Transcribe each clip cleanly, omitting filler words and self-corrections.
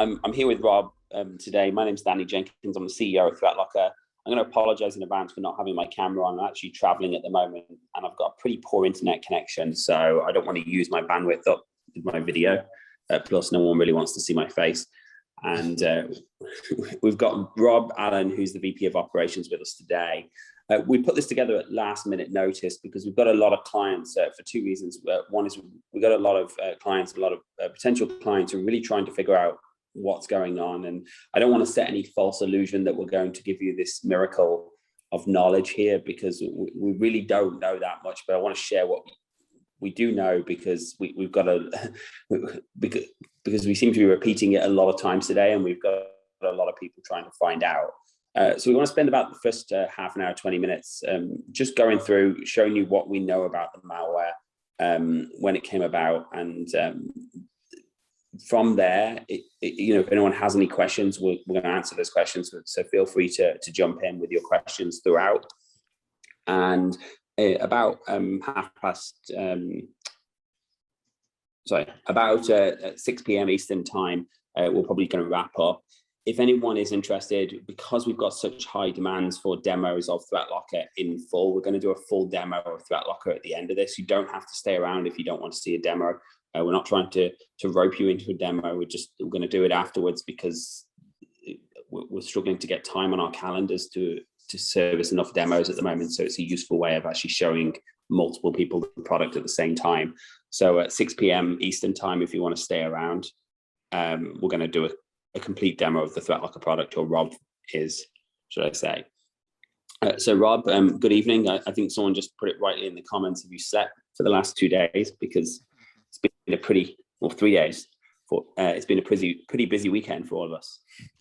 I'm here with Rob today. My name's Danny Jenkins. I'm the CEO of ThreatLocker. I'm going to apologize in advance for not having my camera on. I'm actually traveling at the moment and I've got a pretty poor internet connection, so I don't want to use my bandwidth up with my video. Plus, no one really wants to see my face. And we've got Rob Allen, who's the VP of Operations, with us today. We put this together at last minute notice because we've got a lot of clients for two reasons. One is we've got a lot of clients, a lot of potential clients who are really trying to figure out what's going on. And I don't want to set any false illusion that we're going to give you this miracle of knowledge here, because we really don't know that much, but I want to share what we do know, because we've got because we seem to be repeating it a lot of times today, and we've got a lot of people trying to find out. So we want to spend about the first half an hour, 20 minutes, just going through, showing you what we know about the malware, when it came about, and from there, if anyone has any questions, we're going to answer those questions. So feel free to jump in with your questions throughout. And about 6 p.m. Eastern time, we're probably going to wrap up. If anyone is interested, because we've got such high demands for demos of ThreatLocker in full, we're going to do a full demo of ThreatLocker at the end of this. You don't have to stay around if you don't want to see a demo. We're not trying to rope you into a demo. We're going to do it afterwards because we're struggling to get time on our calendars to service enough demos at the moment. So it's a useful way of actually showing multiple people the product at the same time. So at 6 p.m. Eastern time, if you want to stay around, we're going to do a complete demo of the ThreatLocker product, or Rob is, should I say. So Rob, good evening. I think someone just put it rightly in the comments. Have you slept for the last 2 days? Because it's been a pretty, well, 3 days. It's been a pretty busy weekend for all of us.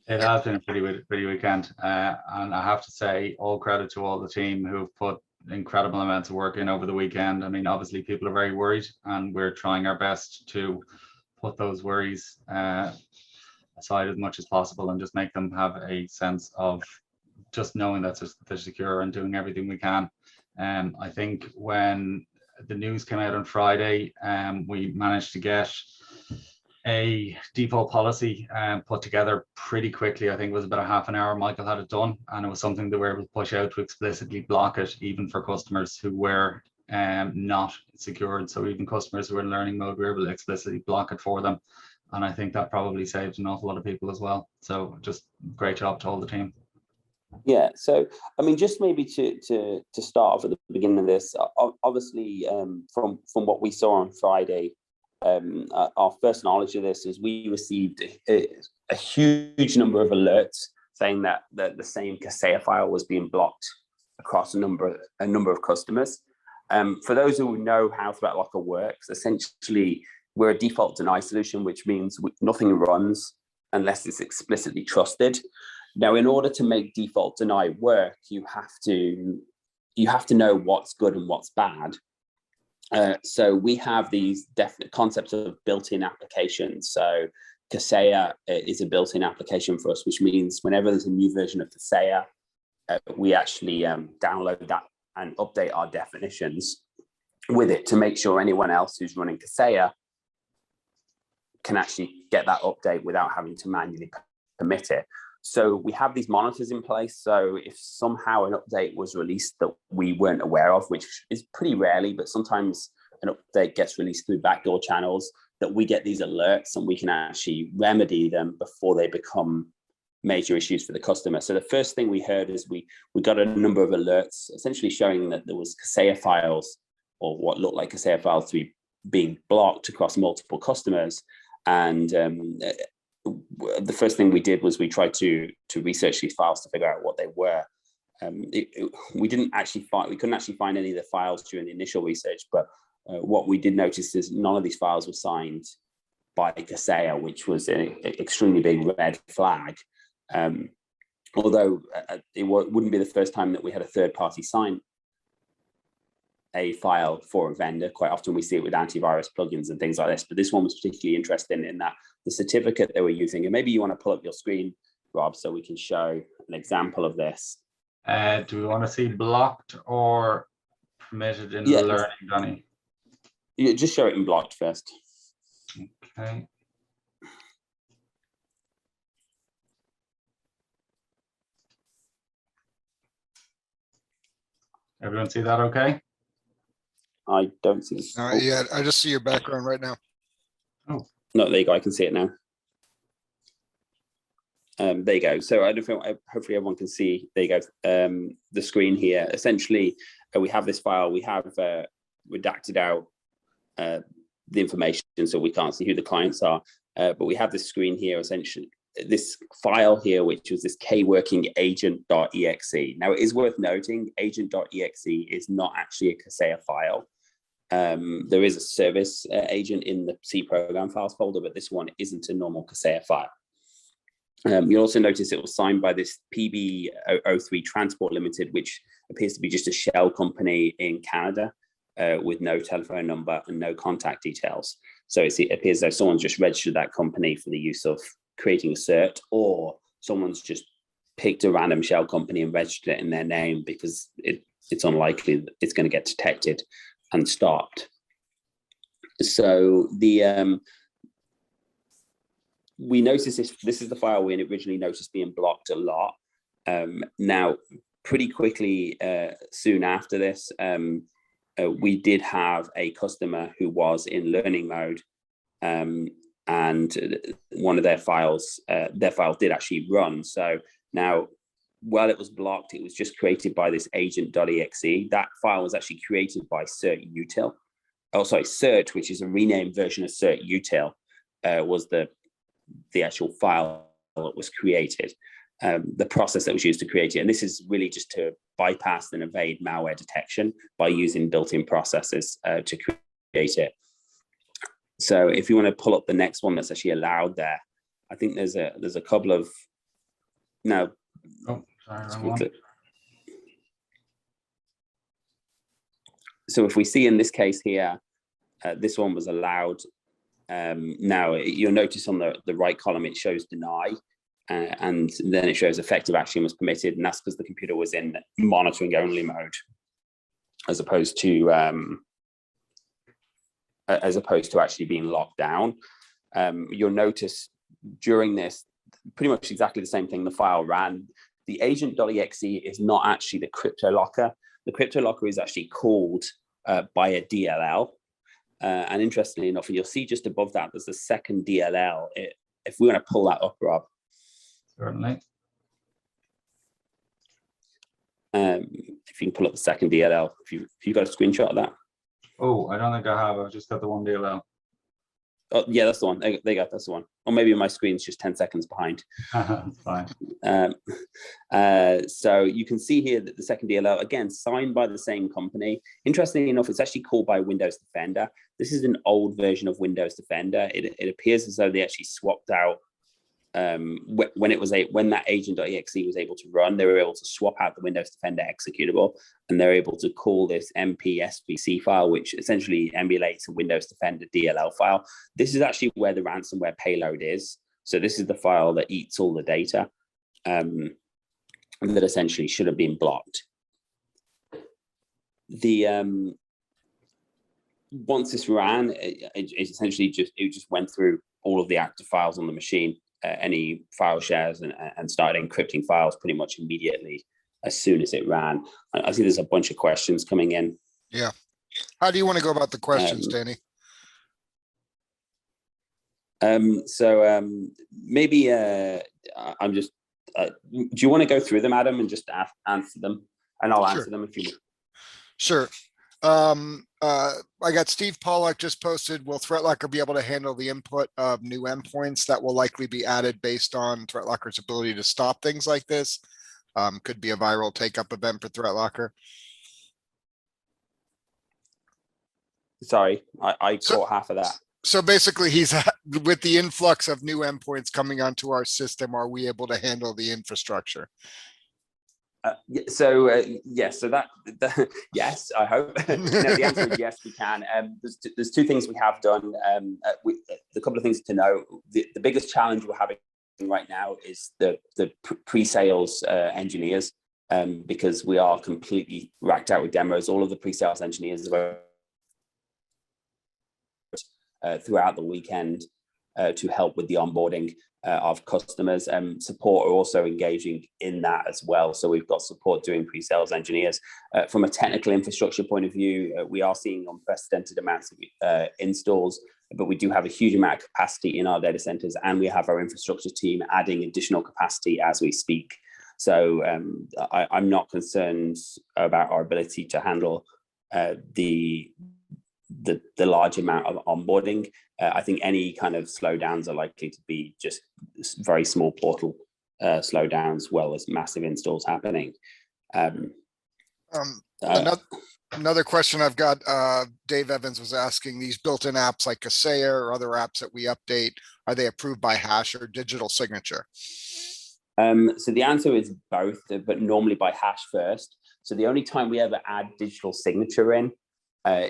It has been a pretty weekend. And I have to say, all credit to all the team who've put incredible amounts of work in over the weekend. I mean, obviously people are very worried, and we're trying our best to put those worries aside as much as possible and just make them have a sense of just knowing that they're secure and doing everything we can. I think when the news came out on Friday, we managed to get a default policy put together pretty quickly. I think it was about a half an hour. Michael had it done, and it was something that we were able to push out to explicitly block it, even for customers who were not secured. So even customers who were in learning mode, we were able to explicitly block it for them. And I think that probably saved an awful lot of people as well. So just great job to all the team. Yeah, so I mean, just maybe to start off at the beginning of this, obviously from what we saw on Friday, our first knowledge of this is we received a huge number of alerts saying that the same Kaseya file was being blocked across a number of customers. For those who know how ThreatLocker works, essentially we're a default deny solution, which means nothing runs unless it's explicitly trusted. Now, in order to make default deny work, you have to know what's good and what's bad. So we have these definite concepts of built-in applications. So Kaseya is a built-in application for us, which means whenever there's a new version of Kaseya, we actually download that and update our definitions with it to make sure anyone else who's running Kaseya can actually get that update without having to manually permit it. So we have these monitors in place. So if somehow an update was released that we weren't aware of, which is pretty rarely, but sometimes an update gets released through backdoor channels, that we get these alerts and we can actually remedy them before they become major issues for the customer. So the first thing we heard is we got a number of alerts essentially showing that there was Kaseya files, or what looked like Kaseya files, to be being blocked across multiple customers. And the first thing we did was we tried to research these files to figure out what they were. We couldn't actually find any of the files during the initial research, but what we did notice is none of these files were signed by Kaseya, which was an extremely big red flag. Although it wouldn't be the first time that we had a third party sign a file for a vendor. Quite often we see it with antivirus plugins and things like this, but this one was particularly interesting in that the certificate they were using, and maybe you want to pull up your screen, Rob, so we can show an example of this. Do we want to see blocked or permitted in the learning, Danny? Yeah, just show it in blocked first. Okay. Everyone see that okay? I don't see this. Yeah, I just see your background right now. Oh, No, there you go. I can see it now. There you go. So I don't think, hopefully everyone can see, there you go, the screen here. Essentially, we have this file, we have redacted out the information, so we can't see who the clients are, but we have this screen here, essentially, this file here, which was this kworking agent.exe. Now, it is worth noting, agent.exe is not actually a Kaseya file. There is a service agent in the C program files folder, but this one isn't a normal Kaseya file. You'll also notice it was signed by this PB03 Transport Limited, which appears to be just a shell company in Canada with no telephone number and no contact details. So it appears as though someone's just registered that company for the use of creating a cert, or someone's just picked a random shell company and registered it in their name, because it's unlikely that it's going to get detected and stopped. So we noticed this is the file we originally noticed being blocked a lot. Now, pretty quickly, soon after this, we did have a customer who was in learning mode, and one of their files did actually run. So now, while it was blocked, it was just created by this agent.exe. That file was actually created by CertUtil. Oh, sorry, Cert, which is a renamed version of CertUtil, was the actual file that was created, the process that was used to create it. And this is really just to bypass and evade malware detection by using built-in processes to create it. So if you want to pull up the next one that's actually allowed there, I think there's a couple of, no. Oh, sorry, wrong one. So if we see in this case here, this one was allowed. Now you'll notice on the right column, it shows deny, and then it shows effective action was permitted, and that's because the computer was in monitoring only mode, as opposed to actually being locked down. You'll notice during this, pretty much exactly the same thing the file ran. The agent.exe is not actually the CryptoLocker. The CryptoLocker is actually called by a DLL. And interestingly enough, and you'll see just above that, there's a second DLL. If we want to pull that up, Rob. Certainly. If you can pull up the second DLL, if you've got a screenshot of that. Oh, I don't think I have. I've just got the one DLL. Oh, yeah, that's the one. There you go, that's the one. Or maybe my screen's just 10 seconds behind. Fine. So you can see here that the second DLL, again, signed by the same company. Interestingly enough, it's actually called by Windows Defender. This is an old version of Windows Defender. It appears as though they actually swapped out, when that agent.exe was able to run, they were able to swap out the Windows Defender executable, and they're able to call this MP-SVC file, which essentially emulates a Windows Defender DLL file. This is actually where the ransomware payload is. So this is the file that eats all the data, that essentially should have been blocked. Once this ran, it essentially just went through all of the active files on the machine, any file shares, and started encrypting files pretty much immediately as soon as it ran. I see there's a bunch of questions coming in. Yeah. How do you want to go about the questions, Danny? Maybe I'm just, do you want to go through them, Adam, and just answer them? And I'll answer them if you would. Sure. I got Steve Pollock just posted, will ThreatLocker be able to handle the input of new endpoints that will likely be added based on ThreatLocker's ability to stop things like this? Could be a viral take-up event for ThreatLocker. Sorry, I caught half of that. So basically, he's with the influx of new endpoints coming onto our system, are we able to handle the infrastructure? Yes, yes, I hope. No, the answer is yes, we can. There's two things we have done. The couple of things to know. The biggest challenge we're having right now is the pre-sales engineers, because we are completely racked out with demos. All of the pre-sales engineers are throughout the weekend, to help with the onboarding of customers. Support are also engaging in that as well. So we've got support doing pre-sales engineers. From a technical infrastructure point of view, we are seeing unprecedented amounts of installs, but we do have a huge amount of capacity in our data centers, and we have our infrastructure team adding additional capacity as we speak. So I'm not concerned about our ability to handle the large amount of onboarding. I think any kind of slowdowns are likely to be just very small portal slowdowns, well as massive installs happening. Another question I've got, Dave Evans was asking, these built-in apps like Kaseya or other apps that we update, are they approved by hash or digital signature? So the answer is both, but normally by hash first. So the only time we ever add digital signature in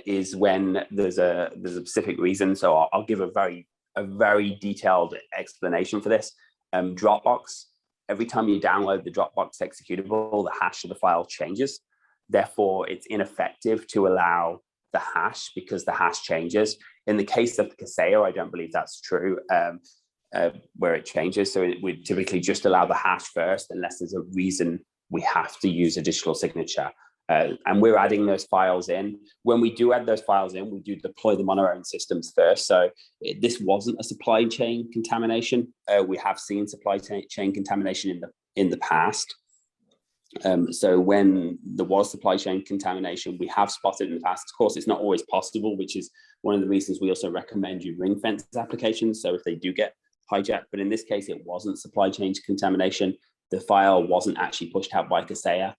is when there's a specific reason. So I'll give a very detailed explanation for this. Dropbox, every time you download the Dropbox executable, the hash of the file changes. Therefore, it's ineffective to allow the hash because the hash changes. In the case of Kaseya, I don't believe that's true, where it changes. So we typically just allow the hash first unless there's a reason we have to use a digital signature. And we're adding those files in. When we do add those files in, we do deploy them on our own systems first. So this wasn't a supply chain contamination. We have seen supply chain contamination in the past. So when there was supply chain contamination, we have spotted in the past. Of course, it's not always possible, which is one of the reasons we also recommend you ring fence applications. So if they do get hijacked, but in this case, it wasn't supply chain contamination. The file wasn't actually pushed out by Kaseya.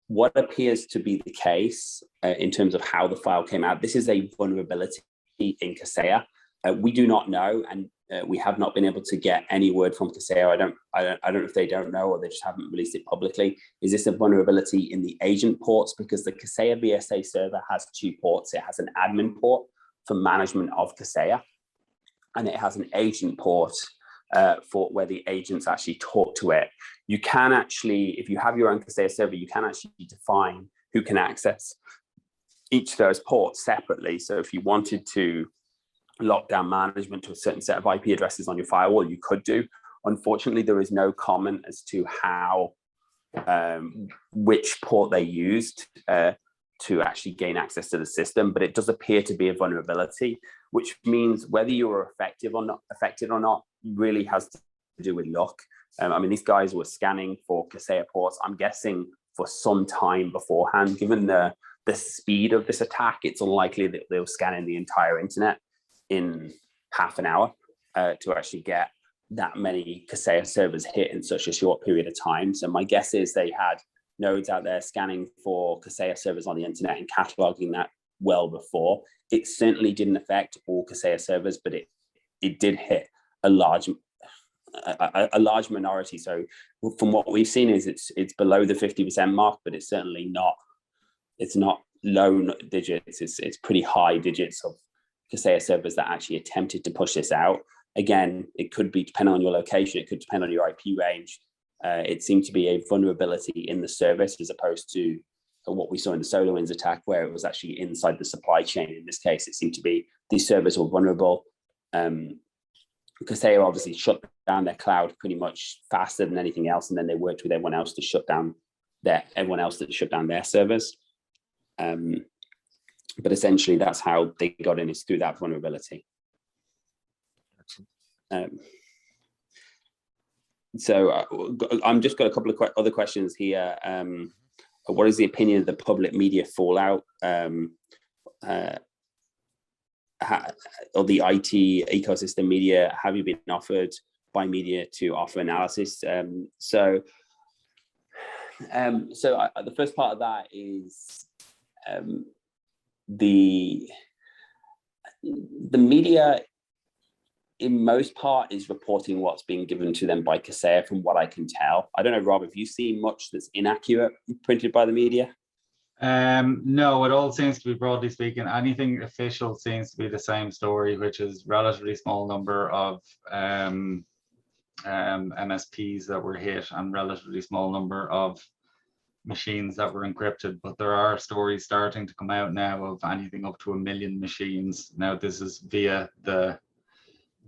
What appears to be the case in terms of how the file came out, this is a vulnerability in Kaseya. We do not know, and we have not been able to get any word from Kaseya. I don't know if they don't know or they just haven't released it publicly. Is this a vulnerability in the agent ports? Because the Kaseya VSA server has 2 ports. It has an admin port for management of Kaseya, and it has an agent port for where the agents actually talk to it. You can actually, if you have your own Kaseya server, you can actually define who can access each of those ports separately. So if you wanted to lock down management to a certain set of IP addresses on your firewall, you could do. Unfortunately, there is no comment as to how, which port they used to actually gain access to the system, but it does appear to be a vulnerability, which means whether you were affected or not really has to do with luck. I mean, these guys were scanning for Kaseya ports, I'm guessing for some time beforehand. Given the speed of this attack, it's unlikely that they were scanning the entire internet in half an hour to actually get that many Kaseya servers hit in such a short period of time. So my guess is they had nodes out there scanning for Kaseya servers on the internet and cataloging that well before. It certainly didn't affect all Kaseya servers, but it did hit a large minority. So from what we've seen is it's below the 50% mark, but it's certainly not, it's not low digits, it's pretty high digits of Kaseya servers that actually attempted to push this out. Again, it could be depending on your location, it could depend on your IP range. It seemed to be a vulnerability in the service as opposed to what we saw in the SolarWinds attack, where it was actually inside the supply chain. In this case, it seemed to be these servers were vulnerable. Kaseya obviously shut down their cloud pretty much faster than anything else, and then they worked with everyone else to shut down their servers. But essentially, that's how they got in, is through that vulnerability. So I'm just got a couple of other questions here. What is the opinion of the public media fallout or the IT ecosystem media? Have you been offered by media to offer analysis? So the first part of that is the media, in most part, is reporting what's being given to them by Kaseya, from what I can tell. I don't know, Rob, have you seen much that's inaccurate printed by the media? No, it all seems to be, broadly speaking, anything official seems to be the same story, which is relatively small number of MSPs that were hit and relatively small number of machines that were encrypted. But there are stories starting to come out now of anything up to 1 million machines. Now, this is via the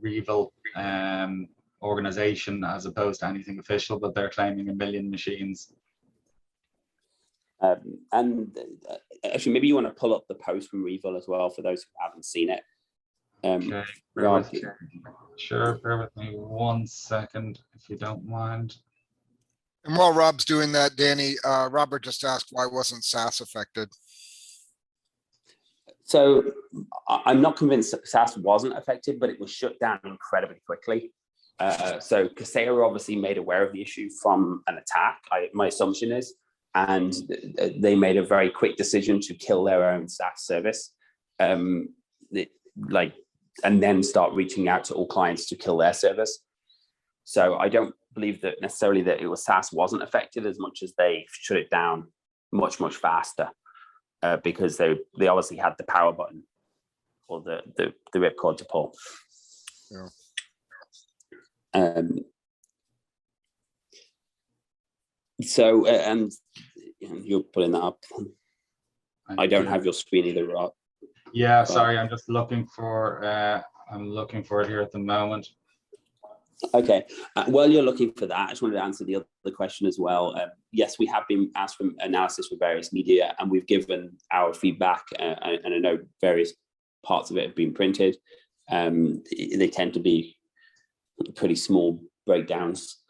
Revel organization as opposed to anything official, but they're claiming 1 million machines. And actually, maybe you want to pull up the post from Revel as well for those who haven't seen it. Okay, sure, bear with me 1 second if you don't mind. And while Rob's doing that, Danny, Robert just asked why wasn't SAS affected? So I'm not convinced that SAS wasn't affected, but it was shut down incredibly quickly. So Kaseya were obviously made aware of the issue from an attack, my assumption is, and they made a very quick decision to kill their own SAS service, and then start reaching out to all clients to kill their service. So I don't believe that necessarily that it was SAS wasn't affected as much as they shut it down much faster, because they obviously had the power button or the ripcord to pull. Yeah. So and you're pulling that up. I don't have your screen either, Rob. Yeah, sorry, I'm just looking for I'm looking for it here at the moment. Okay, while you're looking for that, I just wanted to answer the other question as well. Yes, we have been asked for analysis for various media, and we've given our feedback, and I know various parts of it have been printed. They tend to be pretty small breakdowns.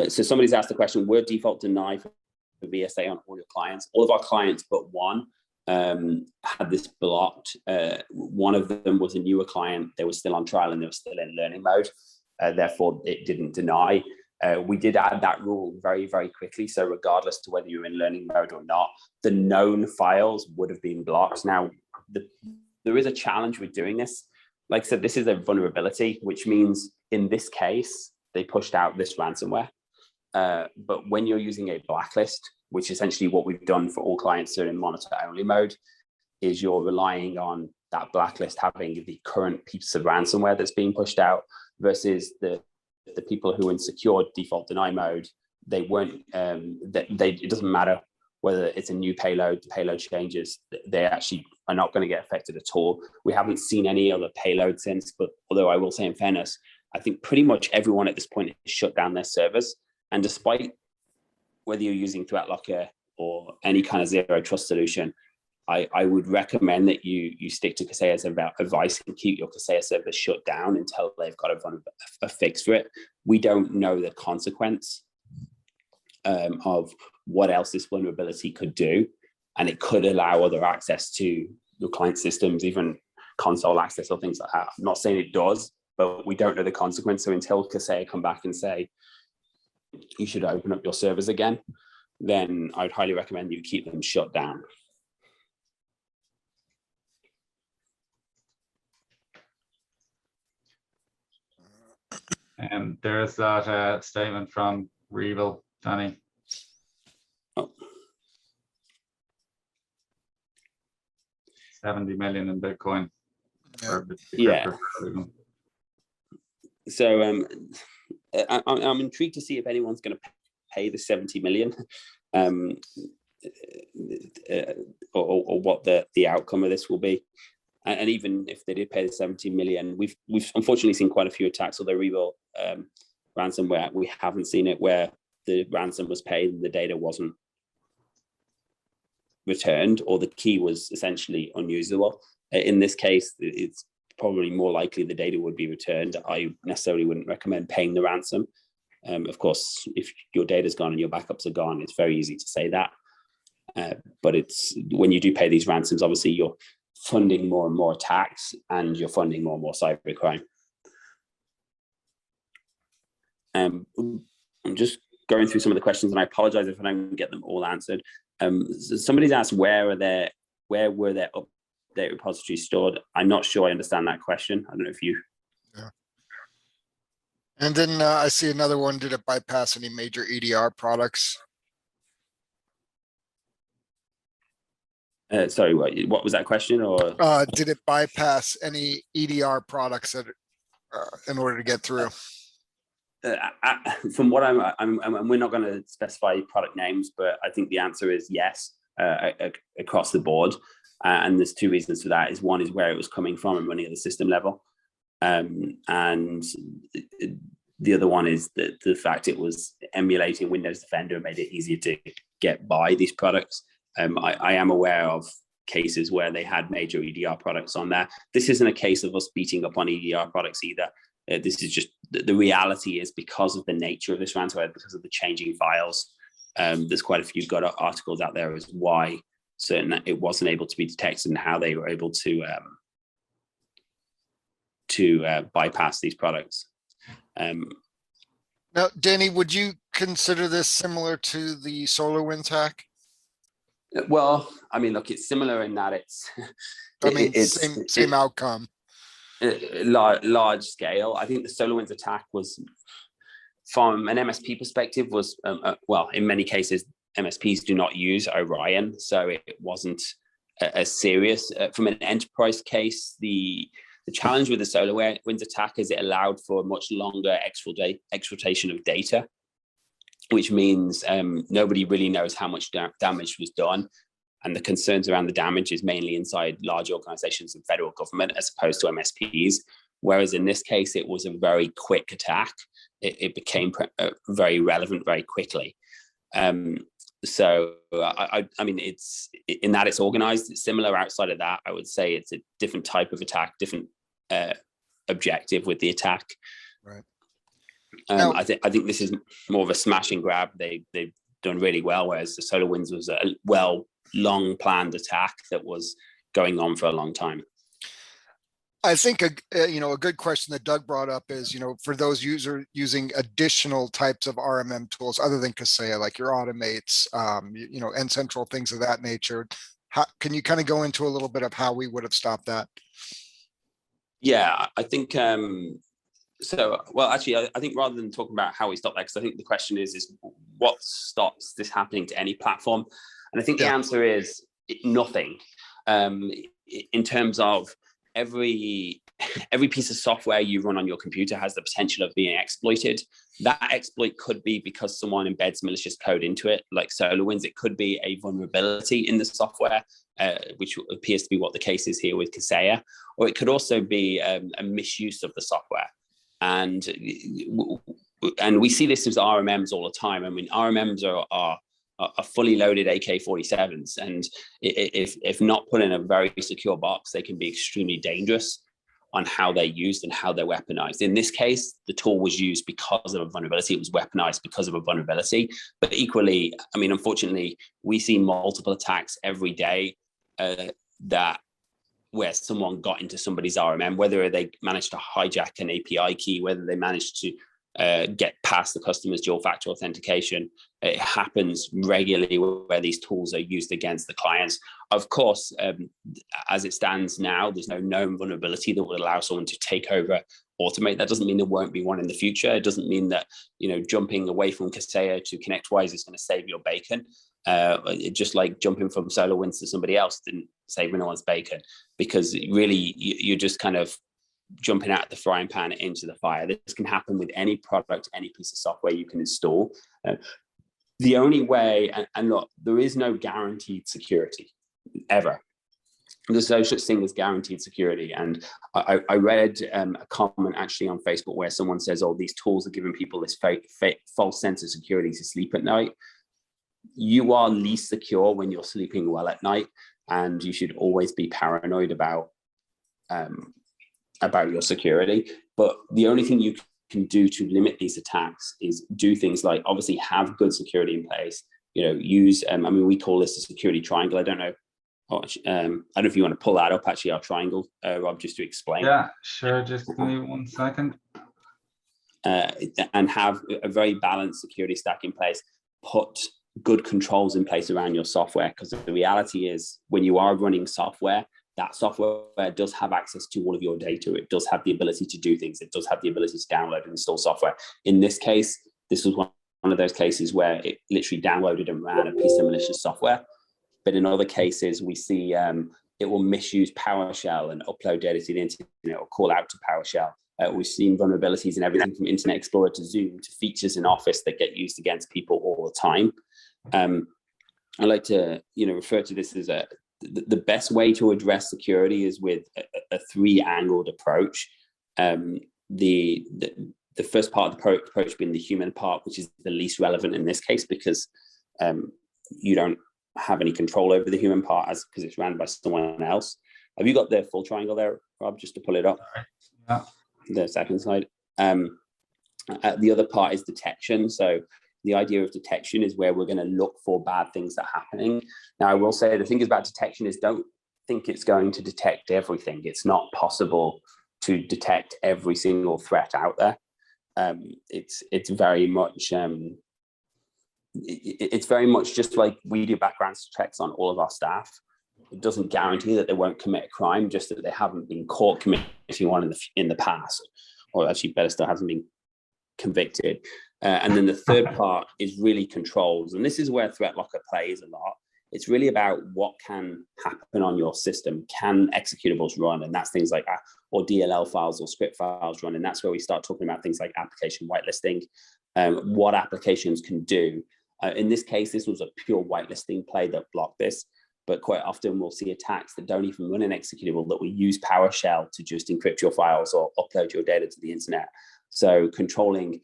So somebody's asked the question, were default deny for VSA on all your clients? All of our clients but one had this blocked. One of them was a newer client. They were still on trial and they were still in learning mode. Therefore, it didn't deny. We did add that rule very quickly. So regardless to whether you're in learning mode or not, the known files would have been blocked. Now, there is a challenge with doing this. Like I said, this is a vulnerability, which means in this case, they pushed out this ransomware. But when you're using a blacklist, which essentially what we've done for all clients that are in monitor only mode, is you're relying on that blacklist having the current piece of ransomware that's being pushed out versus the people who are in secure default deny mode. They weren't, it doesn't matter whether it's a new payload, the payload changes, they actually are not going to get affected at all. We haven't seen any other payload since, but although I will say in fairness, I think pretty much everyone at this point has shut down their servers. And despite whether you're using ThreatLocker or any kind of zero trust solution, I would recommend that you stick to Kaseya's advice and keep your Kaseya servers shut down until they've got a fix for it. We don't know the consequence of what else this vulnerability could do. And it could allow other access to your client systems, even console access or things like that. I'm not saying it does, but we don't know the consequence. So until Kaseya come back and say, you should open up your servers again, then I'd highly recommend you keep them shut down. And there's that statement from Revel, Danny. Oh. 70 million in Bitcoin. Yeah. So I'm intrigued to see if anyone's going to pay the 70 million, or what the outcome of this will be. And even if they did pay the 70 million, we've unfortunately seen quite a few attacks, although Revel ransomware, we haven't seen it where the ransom was paid and the data wasn't returned, or the key was essentially unusable. In this case, it's probably more likely the data would be returned. I necessarily wouldn't recommend paying the ransom. Of course, if your data's gone and your backups are gone, it's very easy to say that. But it's when you do pay these ransoms, obviously you're funding more and more attacks and you're funding more and more cybercrime. I'm just going through some of the questions, and I apologize if I don't get them all answered. Somebody's asked where were their update repositories stored. I'm not sure I understand that question. I don't know if you. Yeah. And then I see another one. Did it bypass any major EDR products? Sorry, what was that question? Or did it bypass any EDR products that in order to get through? From what I'm we're not going to specify product names, but I think the answer is yes, across the board. And there's two reasons for that. One is where it was coming from and running at the system level. And the other one is the fact it was emulating Windows Defender and made it easier to get by these products. I am aware of cases where they had major EDR products on there. This isn't a case of us beating up on EDR products either. This is just the reality is because of the nature of this ransomware, because of the changing files. There's quite a few good articles out there as why certain it wasn't able to be detected and how they were able to bypass these products. Now, Danny, would you consider this similar to the SolarWinds hack? Well, I mean, look, it's similar in that it's same outcome. Large scale. I think the SolarWinds attack was, from an MSP perspective, was well, in many cases MSPs do not use Orion, so it wasn't as serious. From an enterprise case, the challenge with the SolarWinds attack is it allowed for a much longer exfiltration of data, which means nobody really knows how much damage was done. And the concerns around the damage is mainly inside large organizations and federal government as opposed to MSPs. Whereas in this case, it was a very quick attack. It became very relevant very quickly. So I mean, it's in that it's organized. It's similar. Outside of that, I would say it's a different type of attack, different objective with the attack. Right. I think this is more of a smash and grab. They've done really well, whereas the SolarWinds was a long planned attack that was going on for a long time. I think a good question that Doug brought up is, for those using additional types of RMM tools other than Kaseya, like your automates, and central things of that nature. Can you kind of go into a little bit of how we would have stopped that? Yeah, I think so. Well, actually, I think rather than talking about how we stop that, because I think the question is what stops this happening to any platform? And I think the answer is nothing. In terms of every piece of software you run on your computer has the potential of being exploited. That exploit could be because someone embeds malicious code into it, like SolarWinds. It could be a vulnerability in the software, which appears to be what the case is here with Kaseya, or it could also be a misuse of the software. And we see this as RMMs all the time. I mean, RMMs are fully loaded AK-47s, and if not put in a very secure box, they can be extremely dangerous on how they're used and how they're weaponized. In this case, the tool was used because of a vulnerability. It was weaponized because of a vulnerability. But equally, I mean, unfortunately, we see multiple attacks every day where someone got into somebody's RMM, whether they managed to hijack an API key, whether they managed to get past the customer's dual factor authentication. It happens regularly where these tools are used against the clients. Of course, as it stands now, there's no known vulnerability that would allow someone to take over, automate. That doesn't mean there won't be one in the future. It doesn't mean that, jumping away from Kaseya to ConnectWise is going to save your bacon. Just like jumping from SolarWinds to somebody else didn't save anyone's bacon, because really you're just kind of jumping out of the frying pan into the fire. This can happen with any product, any piece of software you can install. The only way, and look, there is no guaranteed security ever. There's no such thing as guaranteed security. And I read a comment actually on Facebook where someone says, oh, these tools are giving people this fake false sense of security to sleep at night. You are least secure when you're sleeping well at night, and you should always be paranoid about your security. But the only thing you can do to limit these attacks is do things like obviously have good security in place, use, we call this a security triangle. I don't know if you want to pull that up, actually, our triangle, Rob, just to explain. Yeah, sure. Just give me 1 second. And have a very balanced security stack in place. Put good controls in place around your software, because the reality is when you are running software, that software does have access to all of your data. It does have the ability to do things. It does have the ability to download and install software. In this case, this was one of those cases where it literally downloaded and ran a piece of malicious software. But in other cases, we see it will misuse PowerShell and upload data to the internet, or call out to PowerShell We've seen vulnerabilities in everything from Internet Explorer to Zoom to features in Office that get used against people all the time. I like to, refer to this as the best way to address security is with a three-angled approach. The first part of the approach being the human part, which is the least relevant in this case because you don't have any control over the human part because it's ran by someone else. Have you got the full triangle there, Rob, just to pull it up? Yeah. The second slide. The other part is detection. So the idea of detection is where we're going to look for bad things that are happening. Now, I will say the thing about detection is don't think it's going to detect everything. It's not possible to detect every single threat out there. It's very much just like we do background checks on all of our staff. It doesn't guarantee that they won't commit a crime, just that they haven't been caught committing one in the past, or actually better still, hasn't been convicted. And then the third part is really controls, and this is where ThreatLocker plays a lot. It's really about what can happen on your system. Can executables run? And that's things like that, or DLL files or script files run. And that's where we start talking about things like application whitelisting, what applications can do. In this case, this was a pure whitelisting play that blocked this. But quite often we'll see attacks that don't even run an executable, that will use PowerShell to just encrypt your files or upload your data to the internet. So controlling,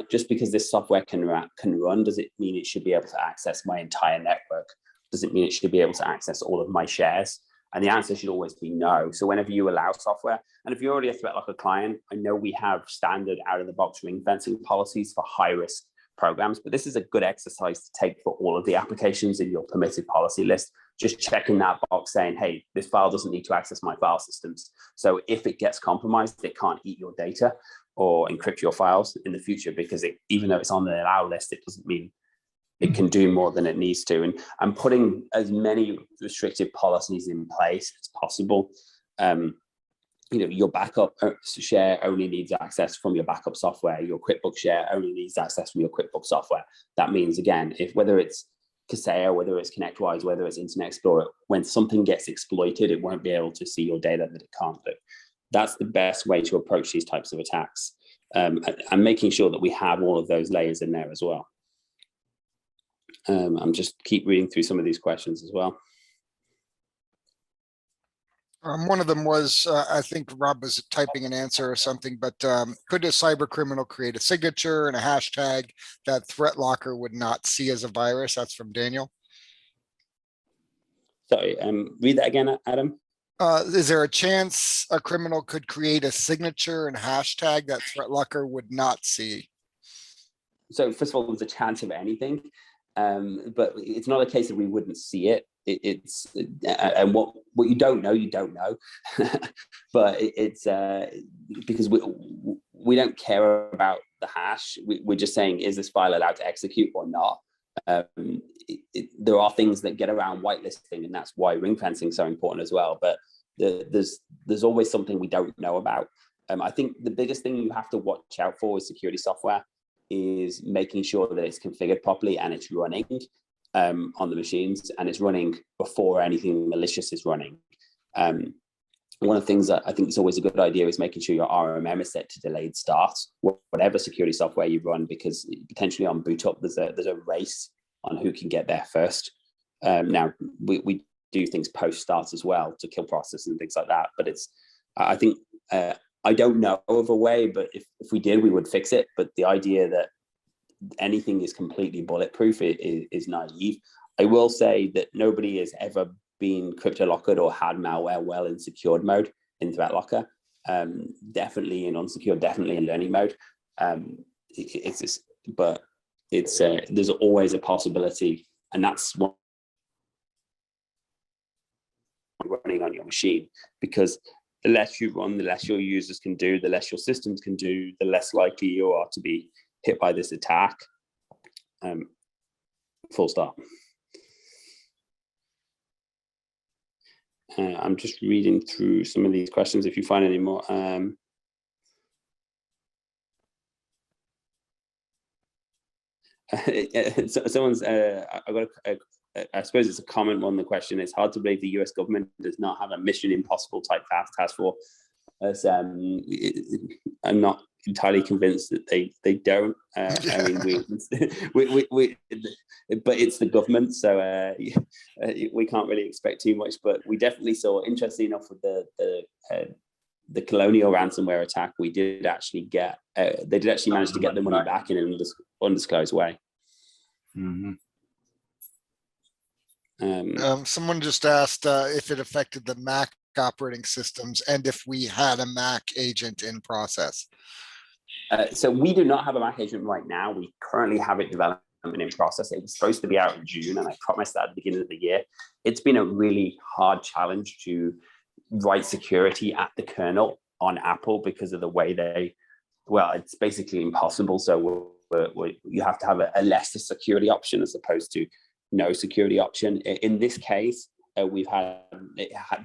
just because this software can run, does it mean it should be able to access my entire network? Does it mean it should be able to access all of my shares? And the answer should always be no. So whenever you allow software, and if you're already a ThreatLocker client, I know we have standard out-of-the-box ring fencing policies for high-risk programs, but this is a good exercise to take for all of the applications in your permitted policy list. Just checking that box saying, hey, this file doesn't need to access my file systems. So if it gets compromised, it can't eat your data or encrypt your files in the future, because even though it's on the allow list, it doesn't mean it can do more than it needs to. And putting as many restrictive policies in place as possible. Your backup share only needs access from your backup software. Your QuickBooks share only needs access from your QuickBooks software. That means, again, whether it's Kaseya, whether it's ConnectWise, whether it's Internet Explorer, when something gets exploited, it won't be able to see your data that it can't do. That's the best way to approach these types of attacks, and making sure that we have all of those layers in there as well. I'm just keep reading through some of these questions as well. One of them was, I think Rob was typing an answer or something, but could a cyber criminal create a signature and a hashtag that ThreatLocker would not see as a virus? That's from Daniel. Sorry, read that again, Adam. Is there a chance a criminal could create a signature and hashtag that ThreatLocker would not see? So first of all, there's a chance of anything, but it's not a case that we wouldn't see it. And what you don't know, you don't know. But it's because we don't care about the hash. We're just saying, is this file allowed to execute or not? There are things that get around whitelisting, and that's why ring fencing is so important as well. But there's always something we don't know about. I think the biggest thing you have to watch out for with security software is making sure that it's configured properly and it's running on the machines, and it's running before anything malicious is running. One of the things that I think is always a good idea is making sure your RMM is set to delayed start, whatever security software you run, because potentially on boot up, there's a race on who can get there first. Now, we do things post start as well to kill process and things like that. But I think, I don't know of a way, but if we did, we would fix it. But the idea that anything is completely bulletproof is naive. I will say that nobody has ever been crypto-locked or had malware well in secured mode in ThreatLocker. Definitely in unsecured, definitely in learning mode. There's always a possibility, and that's what running on your machine, because the less you run, the less your users can do, the less your systems can do, the less likely you are to be hit by this attack. Full stop. I'm just reading through some of these questions. If you find any more, someone's. I suppose it's a comment on the question. It's hard to believe the US government does not have a Mission Impossible type task force as I'm not entirely convinced that they don't. I mean, we but it's the government, so we can't really expect too much. But we definitely saw, interesting enough, with the Colonial ransomware attack, we did actually get they did actually manage to get the money back in an undisclosed way. Mm-hmm. Someone just asked if it affected the Mac operating systems and if we had a Mac agent in process. So we do not have a Mac agent right now. We currently have it development in process. It was supposed to be out in June, and I promised that at the beginning of the year. It's been a really hard challenge to write security at the kernel on Apple because of the way it's basically impossible. So you have to have a lesser security option as opposed to no security option. In this case,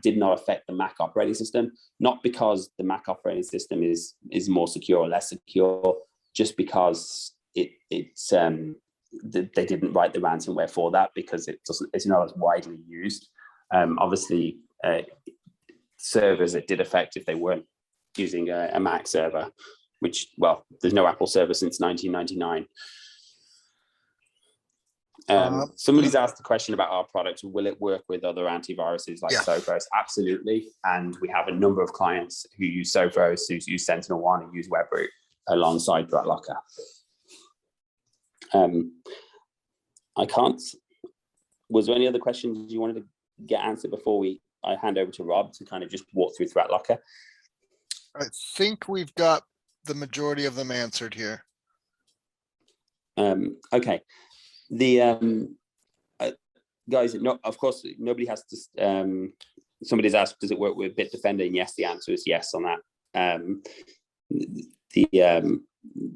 did not affect the Mac operating system, not because the Mac operating system is more secure or less secure, just because they didn't write the ransomware for that, because it's not as widely used. Obviously, servers it did affect if they weren't using a Mac server, which, well, there's no Apple server since 1999. Somebody's asked a question about our product. Will it work with other antiviruses like Sophos? Absolutely. And we have a number of clients who use Sophos, who use SentinelOne, who use Webroot alongside ThreatLocker. Was there any other questions you wanted to get answered before I hand over to Rob to kind of just walk through ThreatLocker? I think we've got the majority of them answered here. Okay. The guys, of course, nobody has to. Somebody's asked, does it work with Bitdefender? And yes, the answer is yes on that.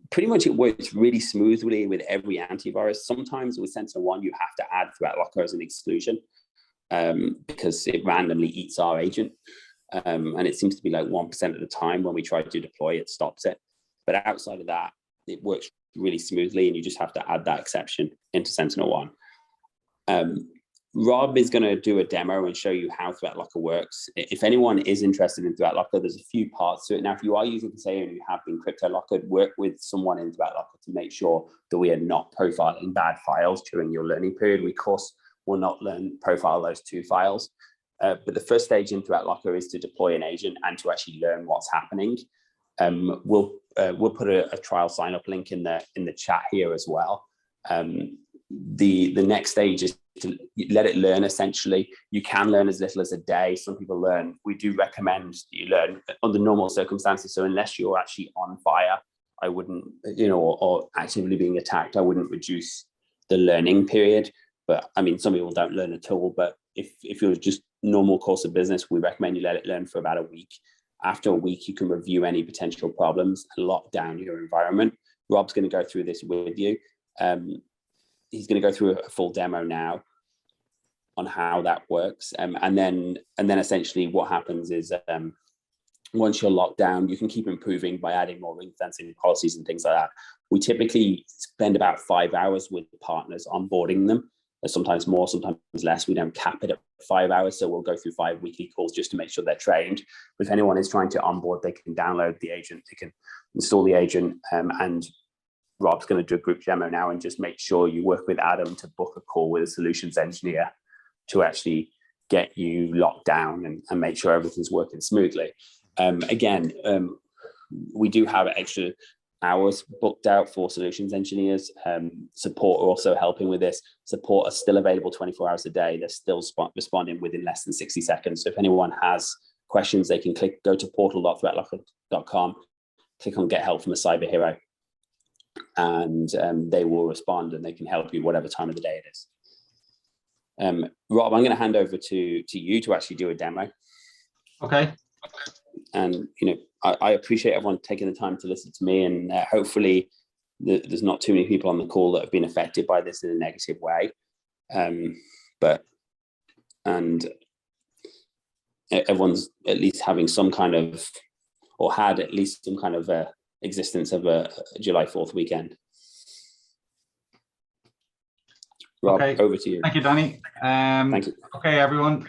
Pretty much it works really smoothly with every antivirus. Sometimes with SentinelOne, you have to add ThreatLocker as an exclusion because it randomly eats our agent. And it seems to be like 1% of the time when we try to deploy, it stops it. But outside of that, it works really smoothly, and you just have to add that exception into SentinelOne. Rob is going to do a demo and show you how ThreatLocker works. If anyone is interested in ThreatLocker, there's a few parts to it. Now, if you are using Kaseya and you have been crypto-locked, work with someone in ThreatLocker to make sure that we are not profiling bad files during your learning period. We, of course, will not profile those 2 files. But the first stage in ThreatLocker is to deploy an agent and to actually learn what's happening. We'll put a trial sign up link in the chat here as well. The next stage is to let it learn. Essentially, you can learn as little as a day. Some people learn. We do recommend that you learn under normal circumstances. So unless you're actually on fire, I wouldn't, or actively being attacked, I wouldn't reduce the learning period. But I mean, some people don't learn at all. But if you're just normal course of business, we recommend you let it learn for about a week. After a week, you can review any potential problems and lock down your environment. Rob's going to go through this with you. He's going to go through a full demo now on how that works. And then essentially what happens is once you're locked down, you can keep improving by adding more ring fencing policies and things like that. We typically spend about 5 hours with partners onboarding them. Sometimes more, sometimes less. We don't cap it at 5 hours, so we'll go through 5 weekly calls just to make sure they're trained. But if anyone is trying to onboard, they can download the agent, they can install the agent, and Rob's going to do a group demo now and just make sure you work with Adam to book a call with a solutions engineer to actually get you locked down and make sure everything's working smoothly. We do have extra hours booked out for solutions engineers. Support are also helping with this. Support are still available 24 hours a day. They're still responding within less than 60 seconds. So if anyone has questions, they can go to portal.threatlocker.com, click on Get Help from a Cyber Hero, and they will respond and they can help you whatever time of the day it is. Rob, I'm going to hand over to you to actually do a demo. Okay. And I appreciate everyone taking the time to listen to me, and hopefully there's not too many people on the call that have been affected by this in a negative way. But everyone's at least having some kind of, or had at least some kind of existence of a July 4th weekend. Rob, Okay. over to you. Thank you, Danny. Thank you. Okay, everyone.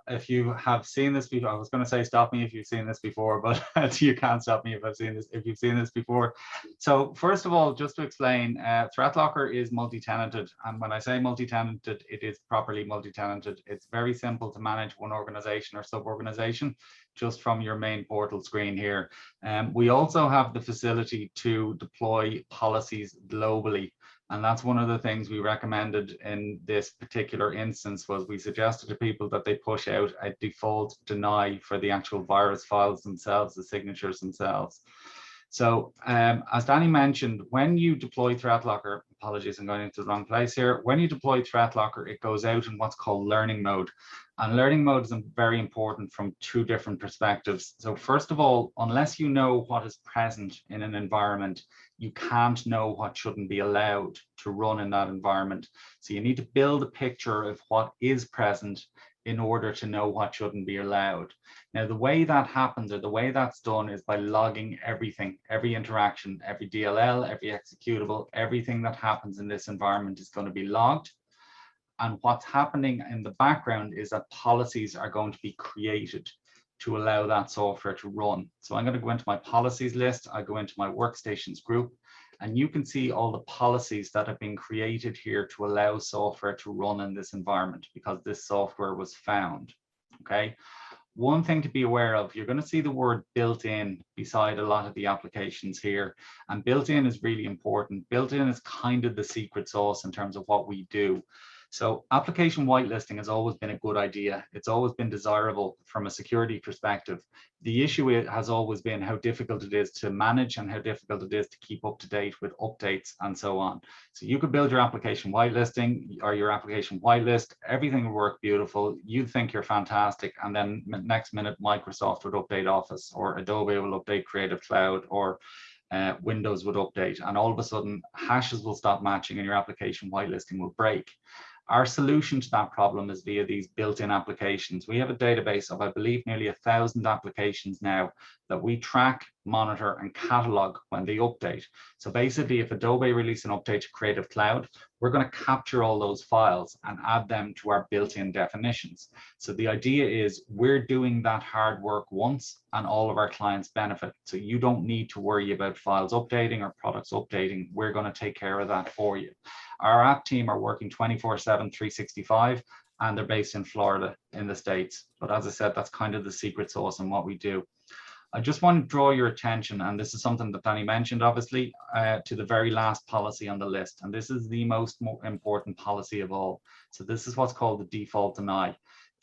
If you have seen this before, I was going to say stop me if you've seen this before, but you can't stop me if you've seen this before. So first of all, just to explain, ThreatLocker is multi-tenanted, and when I say multi-tenanted, it is properly multi-tenanted. It's very simple to manage one organization or sub-organization just from your main portal screen here. We also have the facility to deploy policies globally. And that's one of the things we recommended in this particular instance. Was we suggested to people that they push out a default deny for the actual virus files themselves, the signatures themselves. So as Danny mentioned, when you deploy ThreatLocker, apologies, I'm going into the wrong place here. When you deploy ThreatLocker, it goes out in what's called learning mode. And learning mode is very important from two different perspectives. So first of all, unless you know what is present in an environment, you can't know what shouldn't be allowed to run in that environment. So you need to build a picture of what is present in order to know what shouldn't be allowed. Now, the way that happens, or the way that's done, is by logging everything, every interaction, every DLL, every executable, everything that happens in this environment is going to be logged. And what's happening in the background is that policies are going to be created to allow that software to run. So I'm going to go into my policies list. I go into my workstations group, and you can see all the policies that have been created here to allow software to run in this environment because this software was found. Okay. One thing to be aware of, you're going to see the word built-in beside a lot of the applications here. And built-in is really important. Built-in is kind of the secret sauce in terms of what we do. So application whitelisting has always been a good idea. It's always been desirable from a security perspective. The issue has always been how difficult it is to manage and how difficult it is to keep up to date with updates and so on. So you could build your application whitelisting or your application whitelist, everything will work beautiful. You think you're fantastic, and then next minute Microsoft would update Office, or Adobe will update Creative Cloud, or Windows would update, and all of a sudden hashes will stop matching and your application whitelisting will break. Our solution to that problem is via these built-in applications. We have a database of, I believe, nearly 1,000 applications now that we track, monitor, and catalog when they update. So basically, if Adobe release an update to Creative Cloud, we're going to capture all those files and add them to our built-in definitions. So the idea is we're doing that hard work once and all of our clients benefit. So you don't need to worry about files updating or products updating. We're going to take care of that for you. Our app team are working 24/7, 365, and they're based in Florida in the States. But as I said, that's kind of the secret sauce in what we do. I just want to draw your attention, and this is something that Danny mentioned, obviously, to the very last policy on the list. And this is the most important policy of all. So this is what's called the default deny.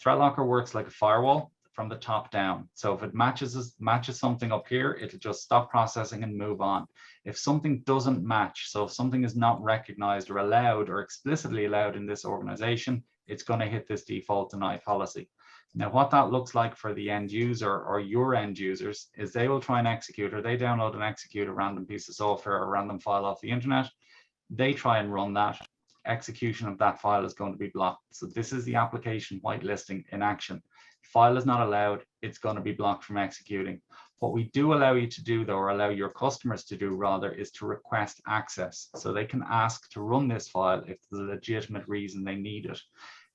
ThreatLocker works like a firewall from the top down. So if it matches something up here, it'll just stop processing and move on. If something doesn't match, so if something is not recognized or allowed or explicitly allowed in this organization, it's going to hit this default deny policy. Now, what that looks like for the end user or your end users is they will try and execute, or they download and execute a random piece of software or a random file off the internet. They try and run that. Execution of that file is going to be blocked. So this is the application whitelisting in action. File is not allowed, it's going to be blocked from executing. What we do allow you to do, though, or allow your customers to do rather, is to request access. So they can ask to run this file if there's a legitimate reason they need it.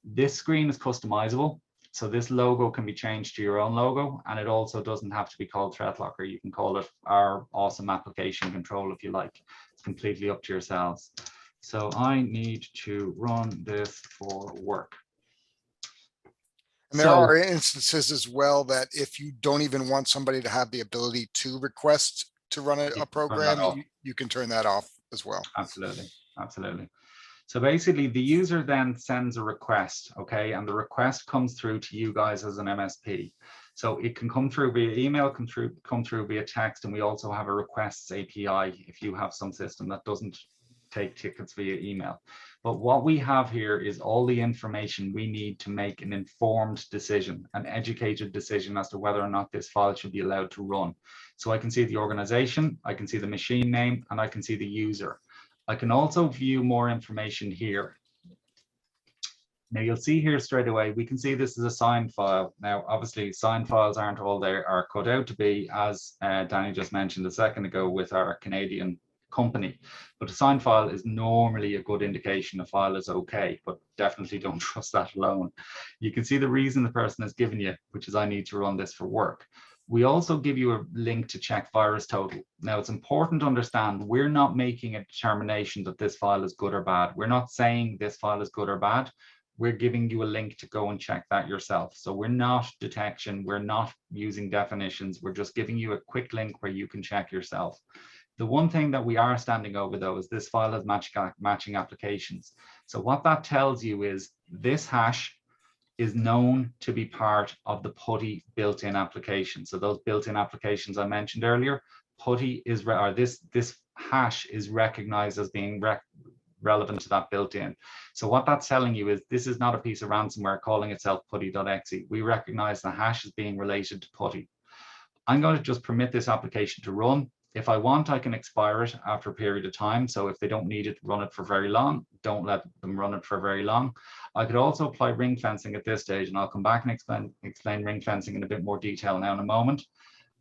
This screen is customizable. So this logo can be changed to your own logo, and it also doesn't have to be called ThreatLocker. You can call it our awesome application control if you like. It's completely up to yourselves. So I need to run this for work. And there are instances as well that if you don't even want somebody to have the ability to request to run a program, you can turn that off as well. Absolutely, absolutely. So basically the user then sends a request, okay, and the request comes through to you guys as an MSP. So it can come through via email, come through via text, and we also have a requests API if you have some system that doesn't take tickets via email. But what we have here is all the information we need to make an informed decision, an educated decision as to whether or not this file should be allowed to run. So I can see the organization, I can see the machine name, and I can see the user. I can also view more information here. Now you'll see here straight away, we can see this is a signed file. Now, obviously signed files aren't all they are cut out to be, as Danny just mentioned a second ago with our Canadian company. But a signed file is normally a good indication a file is okay, but definitely don't trust that alone. You can see the reason the person has given you, which is I need to run this for work. We also give you a link to check virus total. Now, it's important to understand we're not making a determination that this file is good or bad. We're not saying this file is good or bad. We're giving you a link to go and check that yourself. So we're not detection. We're not using definitions. We're just giving you a quick link where you can check yourself. The one thing that we are standing over, though, is this file has matching applications. So what that tells you is this hash is known to be part of the PuTTY built-in application. So those built-in applications I mentioned earlier, PuTTY is, or this hash is recognized as being relevant to that built-in. So what that's telling you is this is not a piece of ransomware calling itself putty.exe. We recognize the hash as being related to PuTTY. I'm going to just permit this application to run. If I want, I can expire it after a period of time. So if they don't need it, run it for very long. Don't let them run it for very long. I could also apply ring fencing at this stage, and I'll come back and explain ring fencing in a bit more detail now in a moment.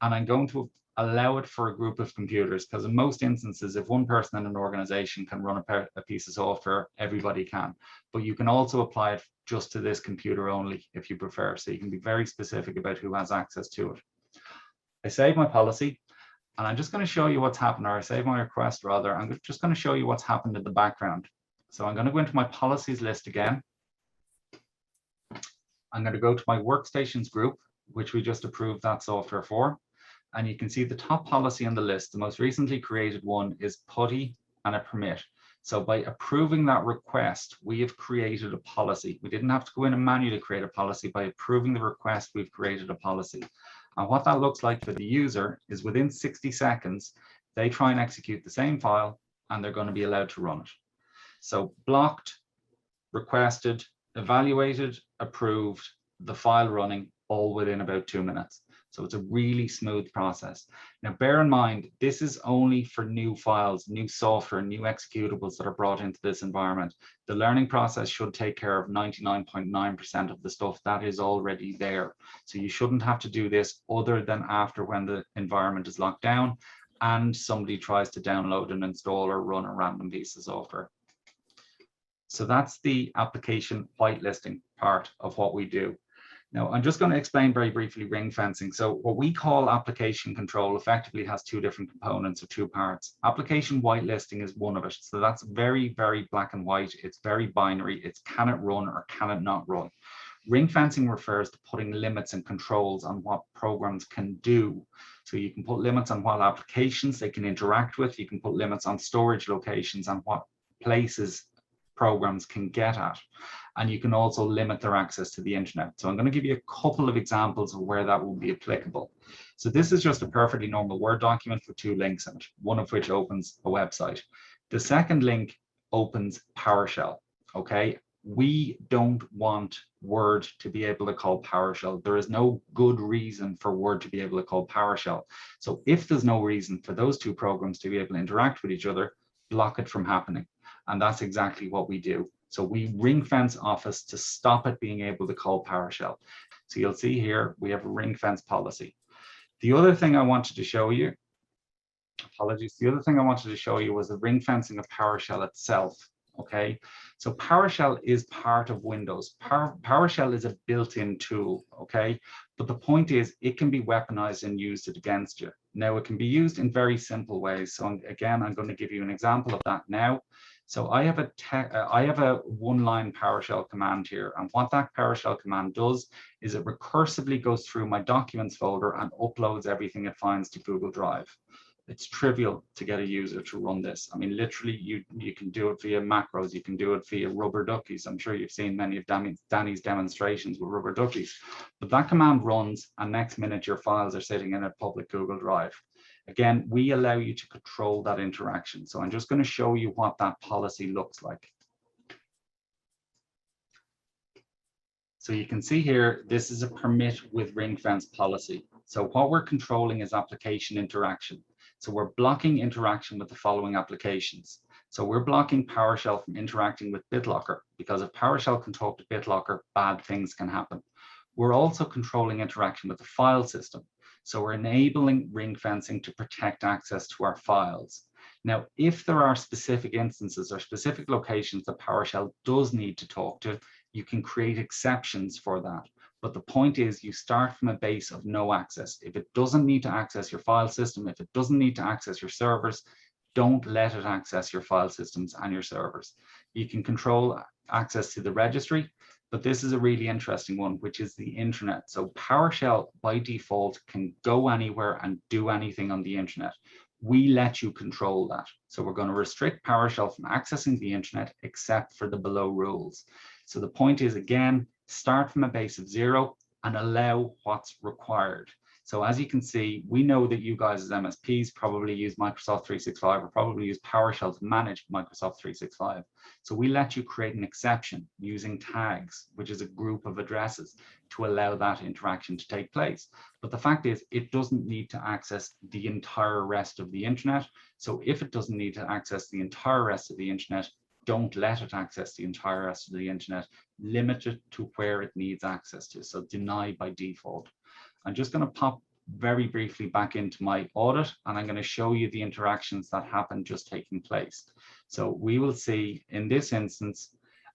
And I'm going to allow it for a group of computers, because in most instances, if one person in an organization can run a piece of software, everybody can. But you can also apply it just to this computer only if you prefer. So you can be very specific about who has access to it. I save my policy. And I'm just going to show you what's happened, or I save my request rather. I'm just going to show you what's happened in the background. So I'm going to go into my policies list again. I'm going to go to my workstations group, which we just approved that software for. And you can see the top policy on the list, the most recently created one is PuTTY and a permit. So by approving that request, we have created a policy. We didn't have to go in and manually create a policy. By approving the request, we've created a policy. And what that looks like for the user is within 60 seconds, they try and execute the same file and they're going to be allowed to run it. So blocked, requested, evaluated, approved, the file running, all within about 2 minutes. So it's a really smooth process. Now, bear in mind, this is only for new files, new software, new executables that are brought into this environment. The learning process should take care of 99.9% of the stuff that is already there. So you shouldn't have to do this other than after when the environment is locked down and somebody tries to download and install or run a random piece of software. So that's the application whitelisting part of what we do. Now, I'm just going to explain very briefly ring fencing. So what we call application control effectively has two different components or two parts. Application whitelisting is one of it. So that's very, very black and white. It's very binary. It's can it run or can it not run? Ring fencing refers to putting limits and controls on what programs can do. So you can put limits on what applications they can interact with. You can put limits on storage locations and what places programs can get at. And you can also limit their access to the internet. So I'm going to give you a couple of examples of where that will be applicable. So this is just a perfectly normal Word document with two links in it, one of which opens a website. The second link opens PowerShell, okay? We don't want Word to be able to call PowerShell. There is no good reason for Word to be able to call PowerShell. So if there's no reason for those two programs to be able to interact with each other, block it from happening. And that's exactly what we do. So we ring fence Office to stop it being able to call PowerShell. So you'll see here, we have a ring fence policy. The other thing I wanted to show you, apologies, the other thing I wanted to show you was the ring fencing of PowerShell itself. Okay, so PowerShell is part of Windows. PowerShell is a built-in tool, okay? But the point is it can be weaponized and used against you. Now it can be used in very simple ways. So again, I'm going to give you an example of that now. So I have a one-line PowerShell command here, and what that PowerShell command does is it recursively goes through my documents folder and uploads everything it finds to Google Drive. It's trivial to get a user to run this. I mean, literally, you can do it via macros, you can do it via rubber duckies. I'm sure you've seen many of Danny's demonstrations with rubber duckies. But that command runs, and next minute your files are sitting in a public Google Drive. Again, we allow you to control that interaction. So I'm just going to show you what that policy looks like. So you can see here, this is a permit with ring fence policy. So what we're controlling is application interaction. So we're blocking interaction with the following applications. So we're blocking PowerShell from interacting with BitLocker, because if PowerShell can talk to BitLocker, bad things can happen. We're also controlling interaction with the file system. So we're enabling ring fencing to protect access to our files. Now, if there are specific instances or specific locations that PowerShell does need to talk to, you can create exceptions for that. But the point is, you start from a base of no access. If it doesn't need to access your file system, if it doesn't need to access your servers, don't let it access your file systems and your servers. You can control access to the registry, but this is a really interesting one, which is the internet. So PowerShell by default can go anywhere and do anything on the internet. We let you control that. So we're going to restrict PowerShell from accessing the internet except for the below rules. So the point is, again, start from a base of 0 and allow what's required. So as you can see, we know that you guys as MSPs probably use Microsoft 365 or probably use PowerShell to manage Microsoft 365. So we let you create an exception using tags, which is a group of addresses, to allow that interaction to take place. But the fact is, it doesn't need to access the entire rest of the internet. So if it doesn't need to access the entire rest of the internet, don't let it access the entire rest of the internet. Limit it to where it needs access to. So deny by default. I'm just going to pop very briefly back into my audit, and I'm going to show you the interactions that happen just taking place. So we will see in this instance,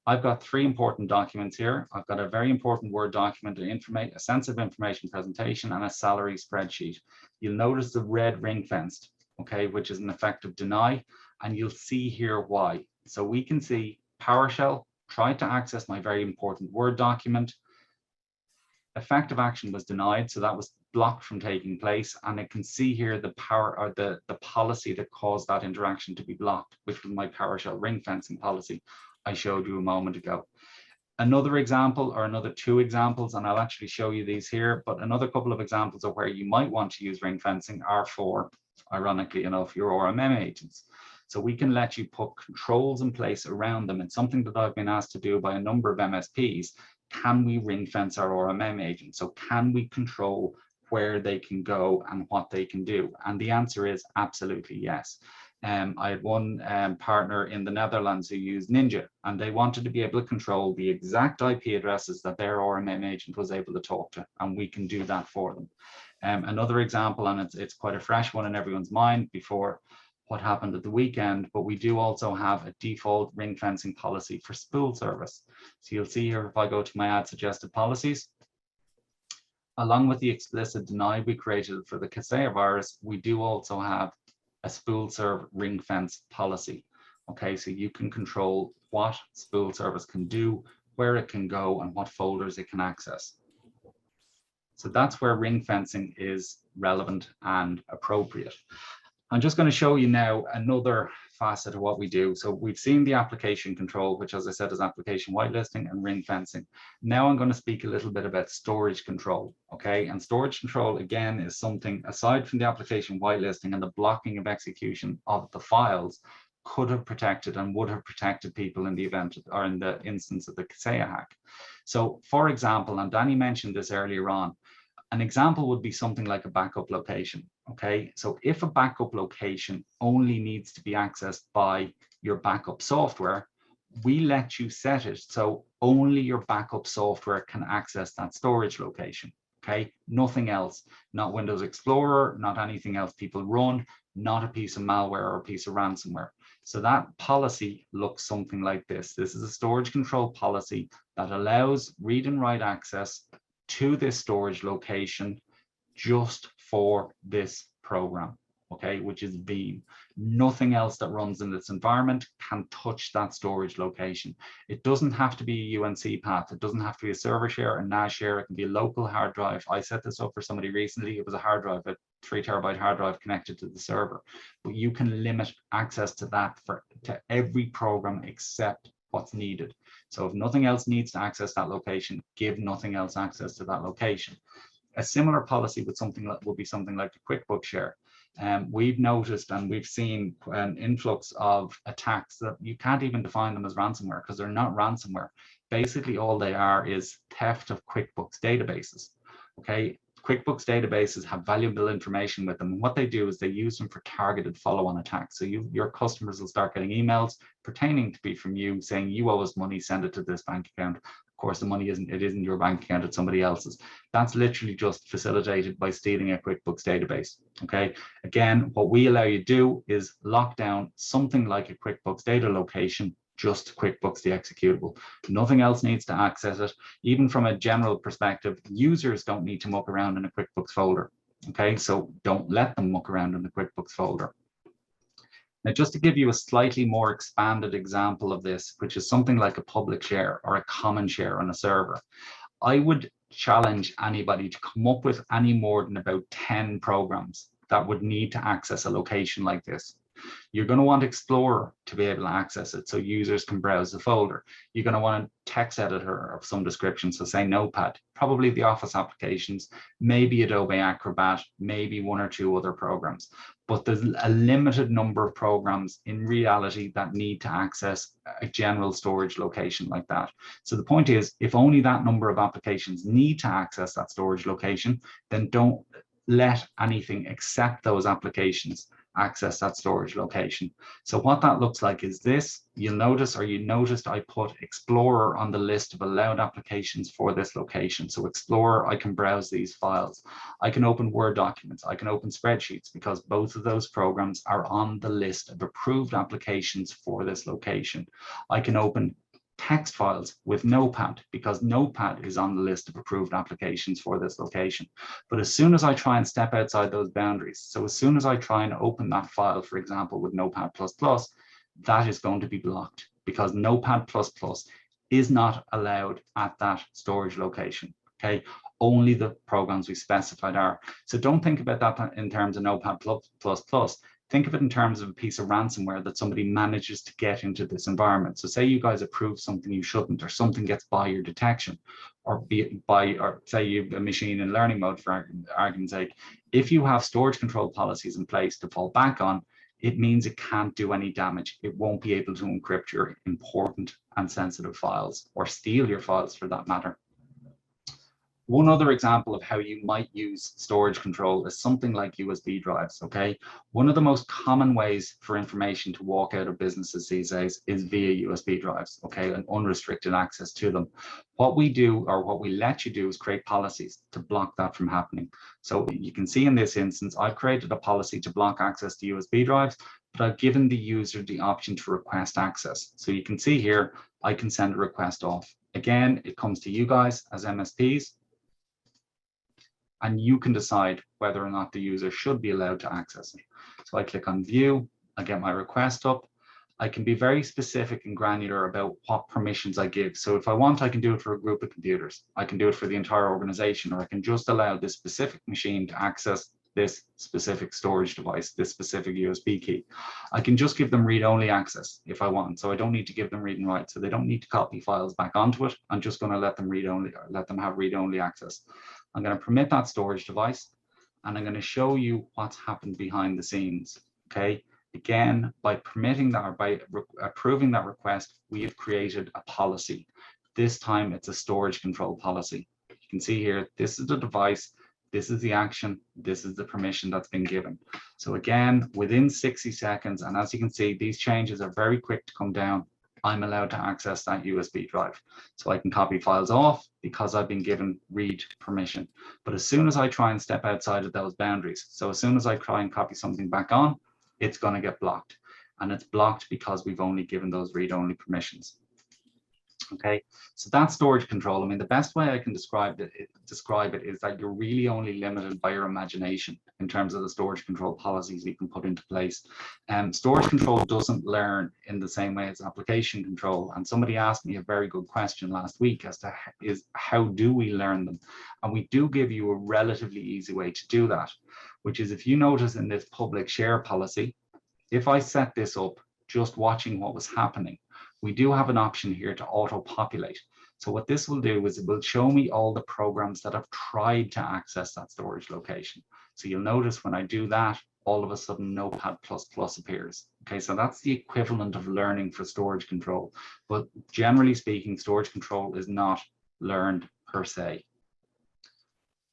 I've got 3 important documents here. I've got a very important Word document, a sensitive information presentation, and a salary spreadsheet. You'll notice the red ring fenced, okay, which is an effective deny, and you'll see here why. So we can see PowerShell tried to access my very important Word document. Effective action was denied, so that was blocked from taking place, and I can see here the policy that caused that interaction to be blocked, which was my PowerShell ring fencing policy I showed you a moment ago. Another example, or another 2 examples, and I'll actually show you these here, but another couple of examples of where you might want to use ring fencing are for, ironically enough, your ORMM agents. So we can let you put controls in place around them. It's something that I've been asked to do by a number of MSPs. Can we ring fence our ORMM agents? So can we control where they can go and what they can do? And the answer is absolutely yes. I had one partner in the Netherlands who used Ninja, and they wanted to be able to control the exact IP addresses that their ORMM agent was able to talk to, and we can do that for them. Another example, and it's quite a fresh one in everyone's mind before what happened at the weekend, but we do also have a default ring fencing policy for spool service. So you'll see here, if I go to my add suggested policies, along with the explicit deny we created for the Kaseya virus, we do also have a spool serve ring fence policy. Okay, so you can control what spool service can do, where it can go, and what folders it can access. So that's where ring fencing is relevant and appropriate. I'm just going to show you now another facet of what we do. So we've seen the application control, which, as I said, is application whitelisting and ring fencing. Now I'm going to speak a little bit about storage control. Okay, and storage control, again, is something aside from the application whitelisting and the blocking of execution of the files, could have protected and would have protected people in the event or in the instance of the Kaseya hack. So, for example, and Danny mentioned this earlier on, an example would be something like a backup location. Okay, so if a backup location only needs to be accessed by your backup software, we let you set it so only your backup software can access that storage location. Okay, nothing else, not Windows Explorer, not anything else people run, not a piece of malware or a piece of ransomware. So that policy looks something like this. This is a storage control policy that allows read and write access to this storage location just for this program, okay, which is Veeam. Nothing else that runs in this environment can touch that storage location. It doesn't have to be a UNC path. It doesn't have to be a server share, a NAS share. It can be a local hard drive. I set this up for somebody recently. It was a hard drive, a 3 terabyte hard drive connected to the server. But you can limit access to that to every program except what's needed. So if nothing else needs to access that location, give nothing else access to that location. A similar policy with something that will be something like the QuickBooks share. We've noticed and we've seen an influx of attacks that you can't even define them as ransomware because they're not ransomware. Basically, all they are is theft of QuickBooks databases. Okay, QuickBooks databases have valuable information with them. And what they do is they use them for targeted follow-on attacks. So your customers will start getting emails pertaining to be from you saying you owe us money, send it to this bank account. Of course, the money isn't your bank account, it's somebody else's. That's literally just facilitated by stealing a QuickBooks database. Okay. Again, what we allow you to do is lock down something like a QuickBooks data location, just QuickBooks the executable. Nothing else needs to access it. Even from a general perspective, users don't need to muck around in a QuickBooks folder. Okay, so don't let them muck around in the QuickBooks folder. Now, just to give you a slightly more expanded example of this, which is something like a public share or a common share on a server, I would challenge anybody to come up with any more than about 10 programs that would need to access a location like this. You're going to want Explorer to be able to access it so users can browse the folder. You're going to want a text editor of some description, so say Notepad, probably the Office applications, maybe Adobe Acrobat, maybe one or two other programs. But there's a limited number of programs in reality that need to access a general storage location like that. So the point is, if only that number of applications need to access that storage location, then don't let anything except those applications access that storage location. So what that looks like is this. You'll notice, or you noticed, I put Explorer on the list of allowed applications for this location. So Explorer, I can browse these files. I can open Word documents. I can open spreadsheets because both of those programs are on the list of approved applications for this location. I can open text files with Notepad because Notepad is on the list of approved applications for this location. But as soon as I try and step outside those boundaries, so as soon as I try and open that file, for example, with Notepad++, that is going to be blocked because Notepad++ is not allowed at that storage location. Okay, only the programs we specified are. So don't think about that in terms of Notepad++. Think of it in terms of a piece of ransomware that somebody manages to get into this environment. So say you guys approve something you shouldn't, or something gets by your detection, or say you have a machine in learning mode, for argument's sake. If you have storage control policies in place to fall back on, it means it can't do any damage. It won't be able to encrypt your important and sensitive files, or steal your files for that matter. One other example of how you might use storage control is something like USB drives, okay? One of the most common ways for information to walk out of businesses these days is via USB drives, okay, and unrestricted access to them. What we do, or what we let you do, is create policies to block that from happening. So you can see in this instance, I've created a policy to block access to USB drives, but I've given the user the option to request access. So you can see here, I can send a request off. Again, it comes to you guys as MSPs, and you can decide whether or not the user should be allowed to access it. So I click on view, I get my request up. I can be very specific and granular about what permissions I give. So if I want, I can do it for a group of computers. I can do it for the entire organization, or I can just allow this specific machine to access this specific storage device, this specific USB key. I can just give them read-only access if I want. So I don't need to give them read and write. So they don't need to copy files back onto it. I'm just going to let them read-only, or let them have read-only access. I'm going to permit that storage device, and I'm going to show you what's happened behind the scenes. Okay. Again, by permitting that, or by approving that request, we have created a policy. This time it's a storage control policy. You can see here, this is the device, this is the action, this is the permission that's been given. So again, within 60 seconds, and as you can see, these changes are very quick to come down, I'm allowed to access that USB drive. So I can copy files off because I've been given read permission. But as soon as I try and step outside of those boundaries, so as soon as I try and copy something back on, it's going to get blocked. And it's blocked because we've only given those read-only permissions. Okay, so that's storage control. I mean, the best way I can describe it is that you're really only limited by your imagination in terms of the storage control policies you can put into place. Storage control doesn't learn in the same way as application control. And somebody asked me a very good question last week as to how do we learn them? And we do give you a relatively easy way to do that, which is, if you notice in this public share policy, if I set this up just watching what was happening, we do have an option here to auto-populate. So what this will do is it will show me all the programs that have tried to access that storage location. So you'll notice when I do that, all of a sudden Notepad++ appears. Okay, so that's the equivalent of learning for storage control. But generally speaking, storage control is not learned per se.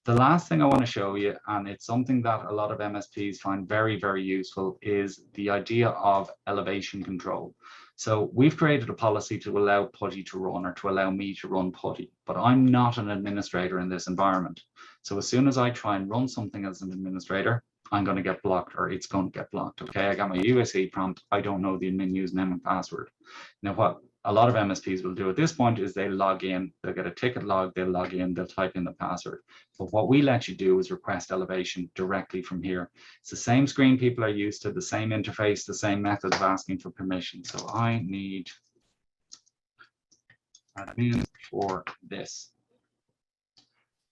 The last thing I want to show you, and it's something that a lot of MSPs find very, very useful, is the idea of elevation control. So we've created a policy to allow PuTTY to run, or to allow me to run PuTTY, but I'm not an administrator in this environment. So as soon as I try and run something as an administrator, I'm going to get blocked, or it's going to get blocked. Okay, I got my USE prompt. I don't know the admin username and password. Now, what a lot of MSPs will do at this point is they log in, they'll get a ticket log, they'll log in, they'll type in the password. But what we let you do is request elevation directly from here. It's the same screen people are used to, the same interface, the same method of asking for permission. So I need admin for this.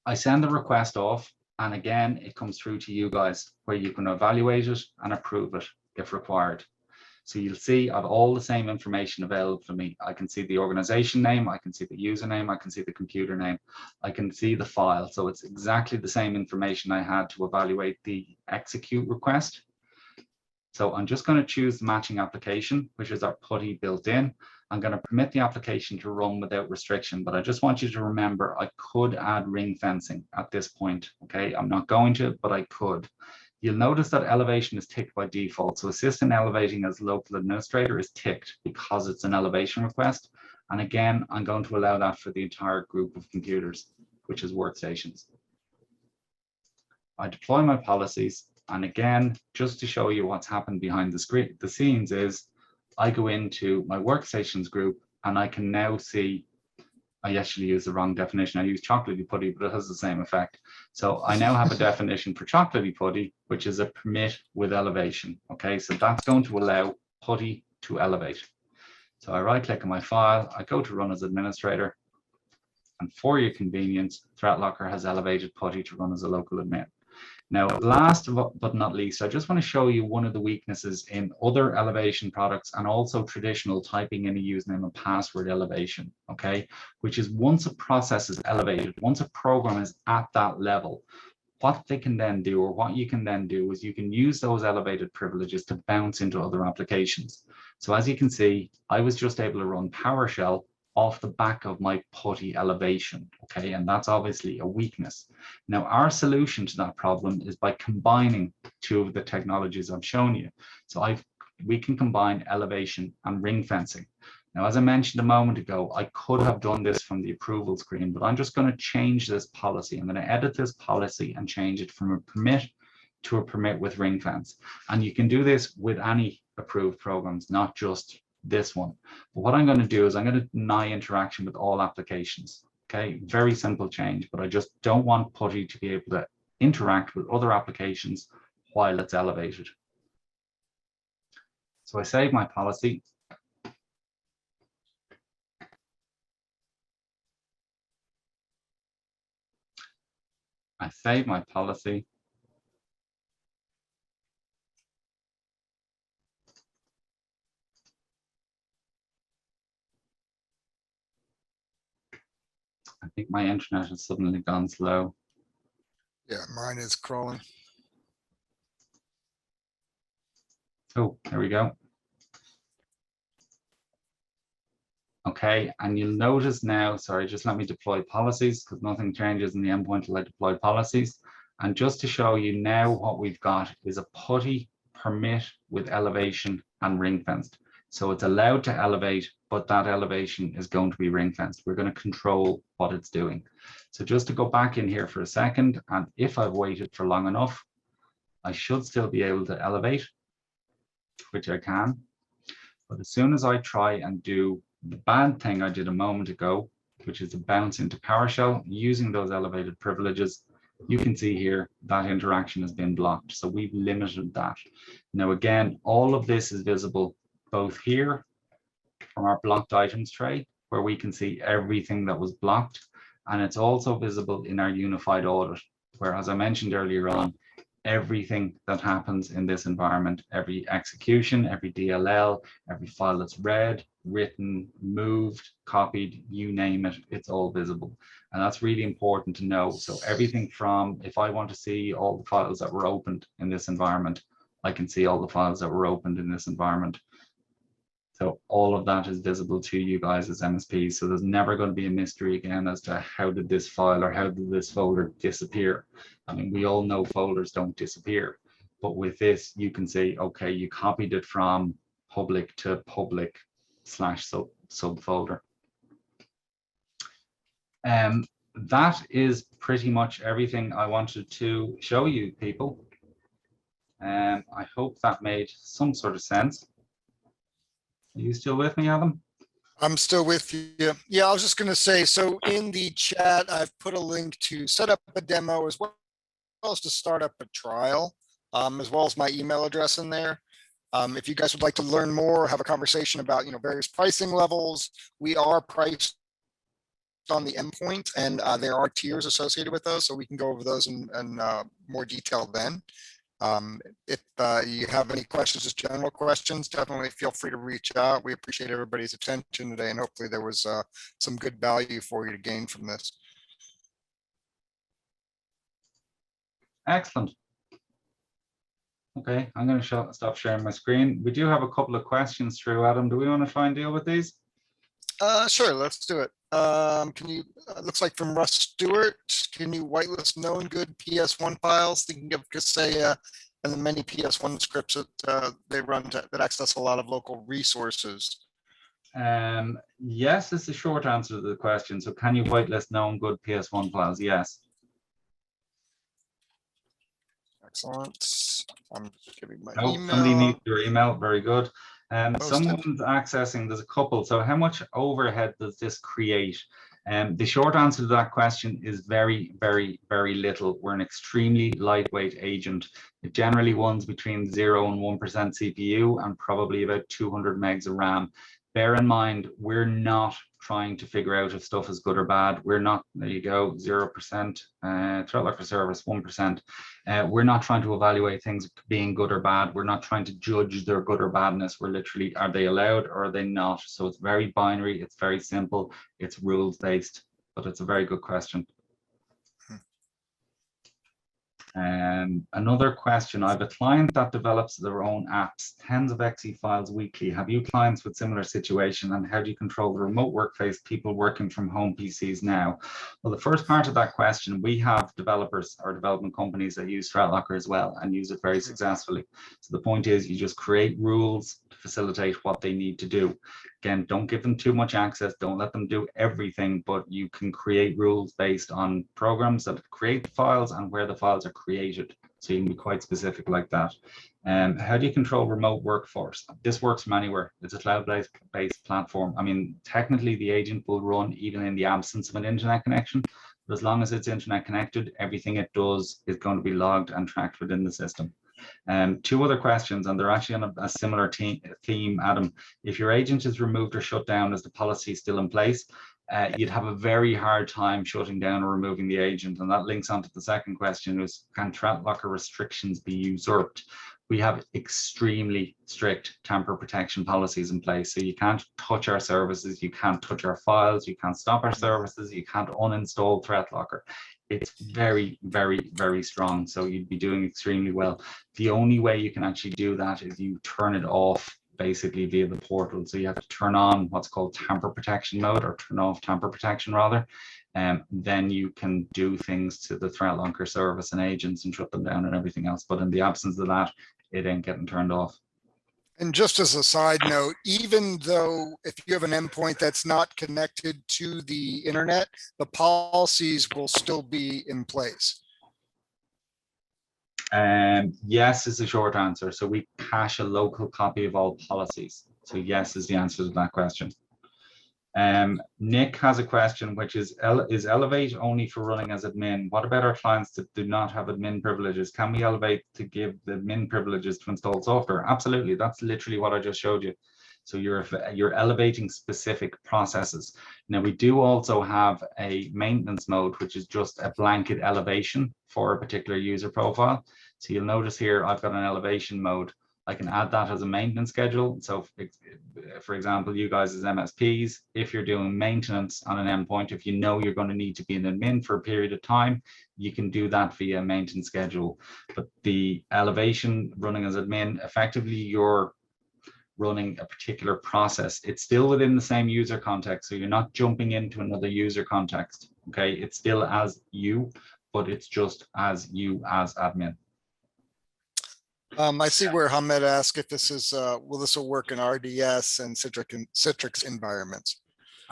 I send the request off, and again, it comes through to you guys where you can evaluate it and approve it if required. So you'll see I've all the same information available for me. I can see the organization name, I can see the username, I can see the computer name, I can see the file. So it's exactly the same information I had to evaluate the execute request. So I'm just going to choose the matching application, which is our PuTTY built in. I'm going to permit the application to run without restriction, but I just want you to remember I could add ring fencing at this point. Okay, I'm not going to, but I could. You'll notice that elevation is ticked by default. So assist in elevating as local administrator is ticked because it's an elevation request. And again, I'm going to allow that for the entire group of computers, which is workstations. I deploy my policies. And again, just to show you what's happened behind the scenes is I go into my workstations group and I can now see, I actually used the wrong definition. I used chocolatey PuTTY, but it has the same effect. So I now have a definition for chocolatey PuTTY, which is a permit with elevation. Okay, so that's going to allow PuTTY to elevate. So I right click on my file, I go to run as administrator, and for your convenience, ThreatLocker has elevated PuTTY to run as a local admin. Now, last but not least, I just want to show you one of the weaknesses in other elevation products and also traditional typing in a username and password elevation, okay? Which is once a process is elevated, once a program is at that level, what they can then do, or what you can then do, is you can use those elevated privileges to bounce into other applications. So as you can see, I was just able to run PowerShell off the back of my PuTTY elevation, okay? And that's obviously a weakness. Now, our solution to that problem is by combining two of the technologies I've shown you. So we can combine elevation and ring fencing. Now, as I mentioned a moment ago, I could have done this from the approval screen, but I'm just going to change this policy. I'm going to edit this policy and change it from a permit to a permit with ring fence. And you can do this with any approved programs, not just this one. But what I'm going to do is I'm going to deny interaction with all applications. Okay, very simple change, but I just don't want PuTTY to be able to interact with other applications while it's elevated. So I save my policy. I save my policy. I think my internet has suddenly gone slow. Yeah, mine is crawling. Oh, there we go. Okay, and you'll notice now, sorry, just let me deploy policies because nothing changes in the endpoint until I deploy policies. And just to show you now what we've got is a PuTTY permit with elevation and ring fenced. So it's allowed to elevate, but that elevation is going to be ring fenced. We're going to control what it's doing. So just to go back in here for a second, and if I've waited for long enough, I should still be able to elevate, which I can. But as soon as I try and do the bad thing I did a moment ago, which is to bounce into PowerShell using those elevated privileges, you can see here that interaction has been blocked. So we've limited that. Now, again, all of this is visible both here from our blocked items tray, where we can see everything that was blocked. And it's also visible in our unified audit, where, as I mentioned earlier on, everything that happens in this environment, every execution, every DLL, every file that's read, written, moved, copied, you name it, it's all visible. And that's really important to know. So everything from, if I want to see all the files that were opened in this environment, I can see all the files that were opened in this environment. So all of that is visible to you guys as MSPs. So there's never going to be a mystery again as to how did this file or how did this folder disappear. I mean, we all know folders don't disappear, but with this, you can say, okay, you copied it from public to public / subfolder. That is pretty much everything I wanted to show you people. I hope that made some sort of sense. Are you still with me, Adam? I'm still with you. Yeah, I was just going to say, so in the chat, I've put a link to set up a demo as well as to start up a trial, as well as my email address in there. If you guys would like to learn more, have a conversation about, various pricing levels, we are priced on the endpoint, and there are tiers associated with those, so we can go over those in more detail then. If you have any questions, just general questions, definitely feel free to reach out. We appreciate everybody's attention today, and hopefully there was some good value for you to gain from this. Excellent. Okay, I'm going to stop sharing my screen. We do have a couple of questions through, Adam. Do we want to try and deal with these? Sure, let's do it. Can you, looks like from Russ Stewart, can you whitelist known good PS1 files, thinking of Kaseya and the many PS1 scripts that they run that access a lot of local resources? Yes, is the short answer to the question. So can you whitelist known good PS1 files? Yes. Excellent. I'm just giving my email. Somebody needs your email. Very good. Posted. Someone's accessing, there's a couple. So how much overhead does this create? The short answer to that question is very, very, very little. We're an extremely lightweight agent. It generally runs between 0 and 1% CPU and probably about 200 megs of RAM. Bear in mind, we're not trying to figure out if stuff is good or bad. We're not, there you go, 0%, ThreatLocker service, 1%. We're not trying to evaluate things being good or bad. We're not trying to judge their good or badness. We're literally, are they allowed or are they not? So it's very binary, it's very simple, it's rules-based, but it's a very good question. Another question, I have a client that develops their own apps, tens of exe files weekly. Have you clients with similar situation, and how do you control the remote workplace, people working from home PCs now? Well, the first part of that question, we have developers or development companies that use ThreatLocker as well and use it very successfully. So the point is you just create rules to facilitate what they need to do. Again, don't give them too much access, don't let them do everything, but you can create rules based on programs that create the files and where the files are created. So you can be quite specific like that. How do you control remote workforce? This works from anywhere. It's a cloud-based platform. I mean, technically the agent will run even in the absence of an internet connection, but as long as it's internet connected, everything it does is going to be logged and tracked within the system. Two other questions, and they're actually on a similar theme, Adam. If your agent is removed or shut down, is the policy still in place? You'd have a very hard time shutting down or removing the agent, and that links onto the second question, is can ThreatLocker restrictions be usurped? We have extremely strict tamper protection policies in place, so you can't touch our services, you can't touch our files, you can't stop our services, you can't uninstall ThreatLocker. It's very, very, very strong, so you'd be doing extremely well. The only way you can actually do that is you turn it off basically via the portal. So you have to turn on what's called tamper protection mode, or turn off tamper protection rather, and then you can do things to the ThreatLocker service and agents and shut them down and everything else. But in the absence of that, it ain't getting turned off. And just as a side note, even though if you have an endpoint that's not connected to the internet, the policies will still be in place. Yes is the short answer. So we cache a local copy of all policies. So yes is the answer to that question. Nick has a question, which is Elevate only for running as admin? What about our clients that do not have admin privileges? Can we Elevate to give the admin privileges to install software? Absolutely. That's literally what I just showed you. So you're elevating specific processes. Now we do also have a maintenance mode, which is just a blanket elevation for a particular user profile. So you'll notice here, I've got an elevation mode. I can add that as a maintenance schedule. So for example, you guys as MSPs, if you're doing maintenance on an endpoint, if you know you're going to need to be an admin for a period of time, you can do that via maintenance schedule. But the elevation running as admin, effectively you're running a particular process. It's still within the same user context, so you're not jumping into another user context. Okay, it's still as you, but it's just as you as admin. I see where Hamed asked if this is, this will work in RDS and Citrix environments.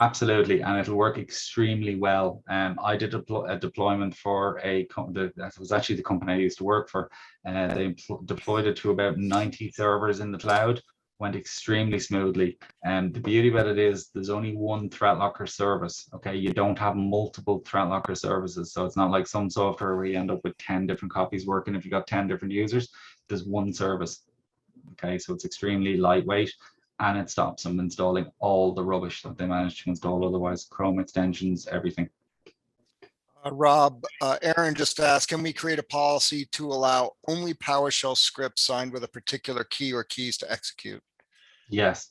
Absolutely, and it'll work extremely well. I did a deployment for that was actually the company I used to work for. They deployed it to about 90 servers in the cloud. Went extremely smoothly. And the beauty about it is there's only one ThreatLocker service. Okay, you don't have multiple ThreatLocker services, so it's not like some software where you end up with 10 different copies working if you got 10 different users. There's one service. Okay, so it's extremely lightweight. And it stops them installing all the rubbish that they managed to install otherwise, Chrome extensions, everything. Rob, Aaron just asked, can we create a policy to allow only PowerShell scripts signed with a particular key or keys to execute? Yes.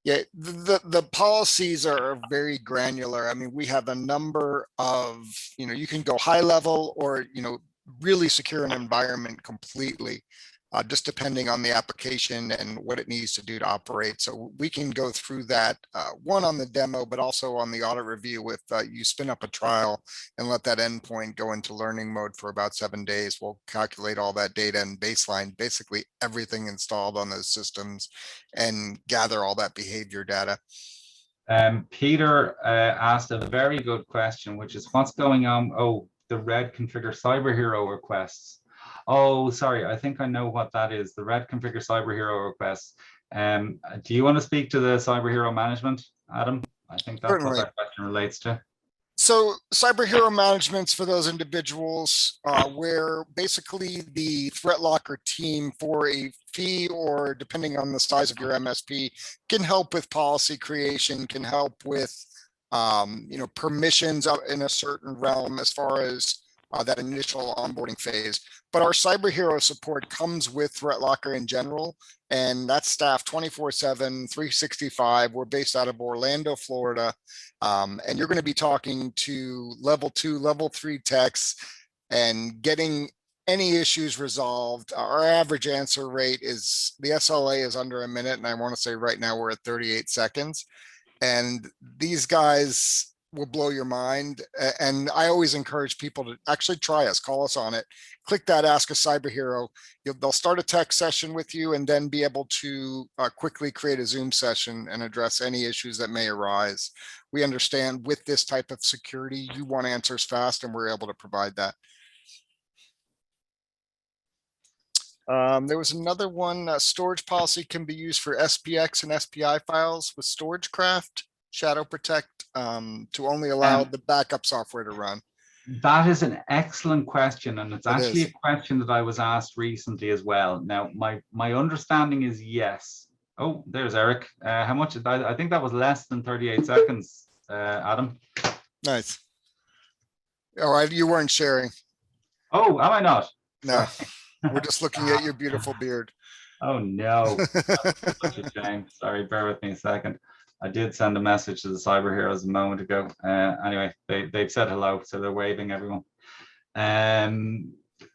Yeah, the policies are very granular. I mean, we have a number of, you can go high level or, really secure an environment completely. Just depending on the application and what it needs to do to operate. So we can go through that, one on the demo, but also on the audit review with you spin up a trial and let that endpoint go into learning mode for about 7 days. We'll calculate all that data and baseline, basically everything installed on those systems and gather all that behavior data. Peter asked a very good question, which is what's going on? Oh, the red configure cyber hero requests. Oh, sorry, I think I know what that is. The red configure cyber hero requests. Do you want to speak to the cyber hero management, Adam? I think that's Certainly. what that question relates to. So cyber hero management's for those individuals where basically the ThreatLocker team for a fee or depending on the size of your MSP can help with policy creation, can help with permissions in a certain realm as far as that initial onboarding phase. But our cyber hero support comes with ThreatLocker in general, and that's staffed 24/7, 365. We're based out of Orlando, Florida, and you're going to be talking to level 2, level 3 techs and getting any issues resolved. Our average answer rate is, the SLA is under a minute, and I want to say right now we're at 38 seconds. And these guys will blow your mind. And I always encourage people to actually try us, call us on it, click that Ask a Cyber Hero. They'll start a tech session with you and then be able to quickly create a Zoom session and address any issues that may arise. We understand with this type of security, you want answers fast, and we're able to provide that. There was another one, storage policy can be used for SPX and SPI files with StorageCraft, Shadow Protect, to only allow the backup software to run. That is an excellent question, and it's actually a question that I was asked recently as well. Now, my understanding is yes. Oh, there's Eric. How much? I think that was less than 38 seconds, Adam. Nice. All right, you weren't sharing. Oh, am I not? No, Sorry. we're just looking at your beautiful beard. Oh no, that's such a shame. Sorry, bear with me a second. I did send a message to the cyber heroes a moment ago. Anyway, they've said hello, so they're waving everyone.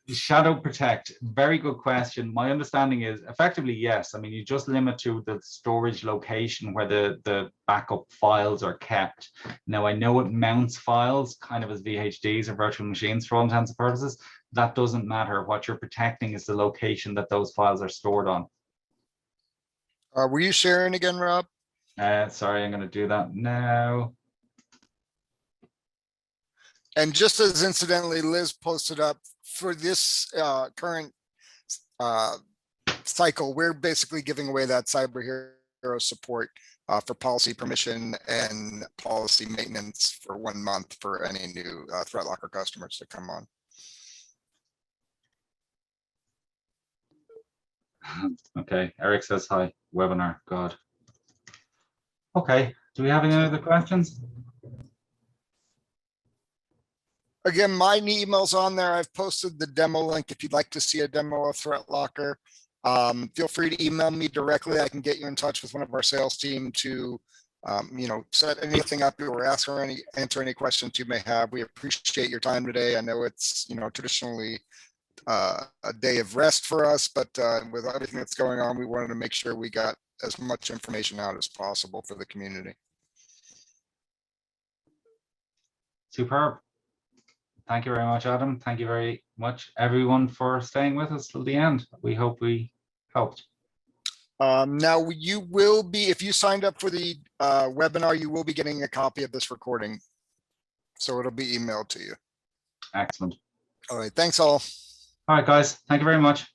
Shadow Protect, very good question. My understanding is effectively yes. I mean, you just limit to the storage location where the backup files are kept. Now, I know it mounts files kind of as VHDs or virtual machines for all intents and purposes. That doesn't matter. What you're protecting is the location that those files are stored on. Were you sharing again, Rob? Sorry, I'm going to do that now. And just as incidentally, Liz posted up for this current cycle, we're basically giving away that cyber hero support for policy permission and policy maintenance for 1 month for any new ThreatLocker customers that come on. Okay, Eric says hi. Webinar, God. Okay, do we have any other questions? Again, my email's on there. I've posted the demo link if you'd like to see a demo of ThreatLocker. Feel free to email me directly. I can get you in touch with one of our sales team to set anything up or answer any questions you may have. We appreciate your time today. I know it's traditionally a day of rest for us, but with everything that's going on, we wanted to make sure we got as much information out as possible for the community. Superb. Thank you very much, Adam. Thank you very much, everyone, for staying with us till the end. We hope we helped. Now you will be, if you signed up for the webinar, you will be getting a copy of this recording. So it'll be emailed to you. Excellent. All right. Thanks all. All right, guys. Thank you very much.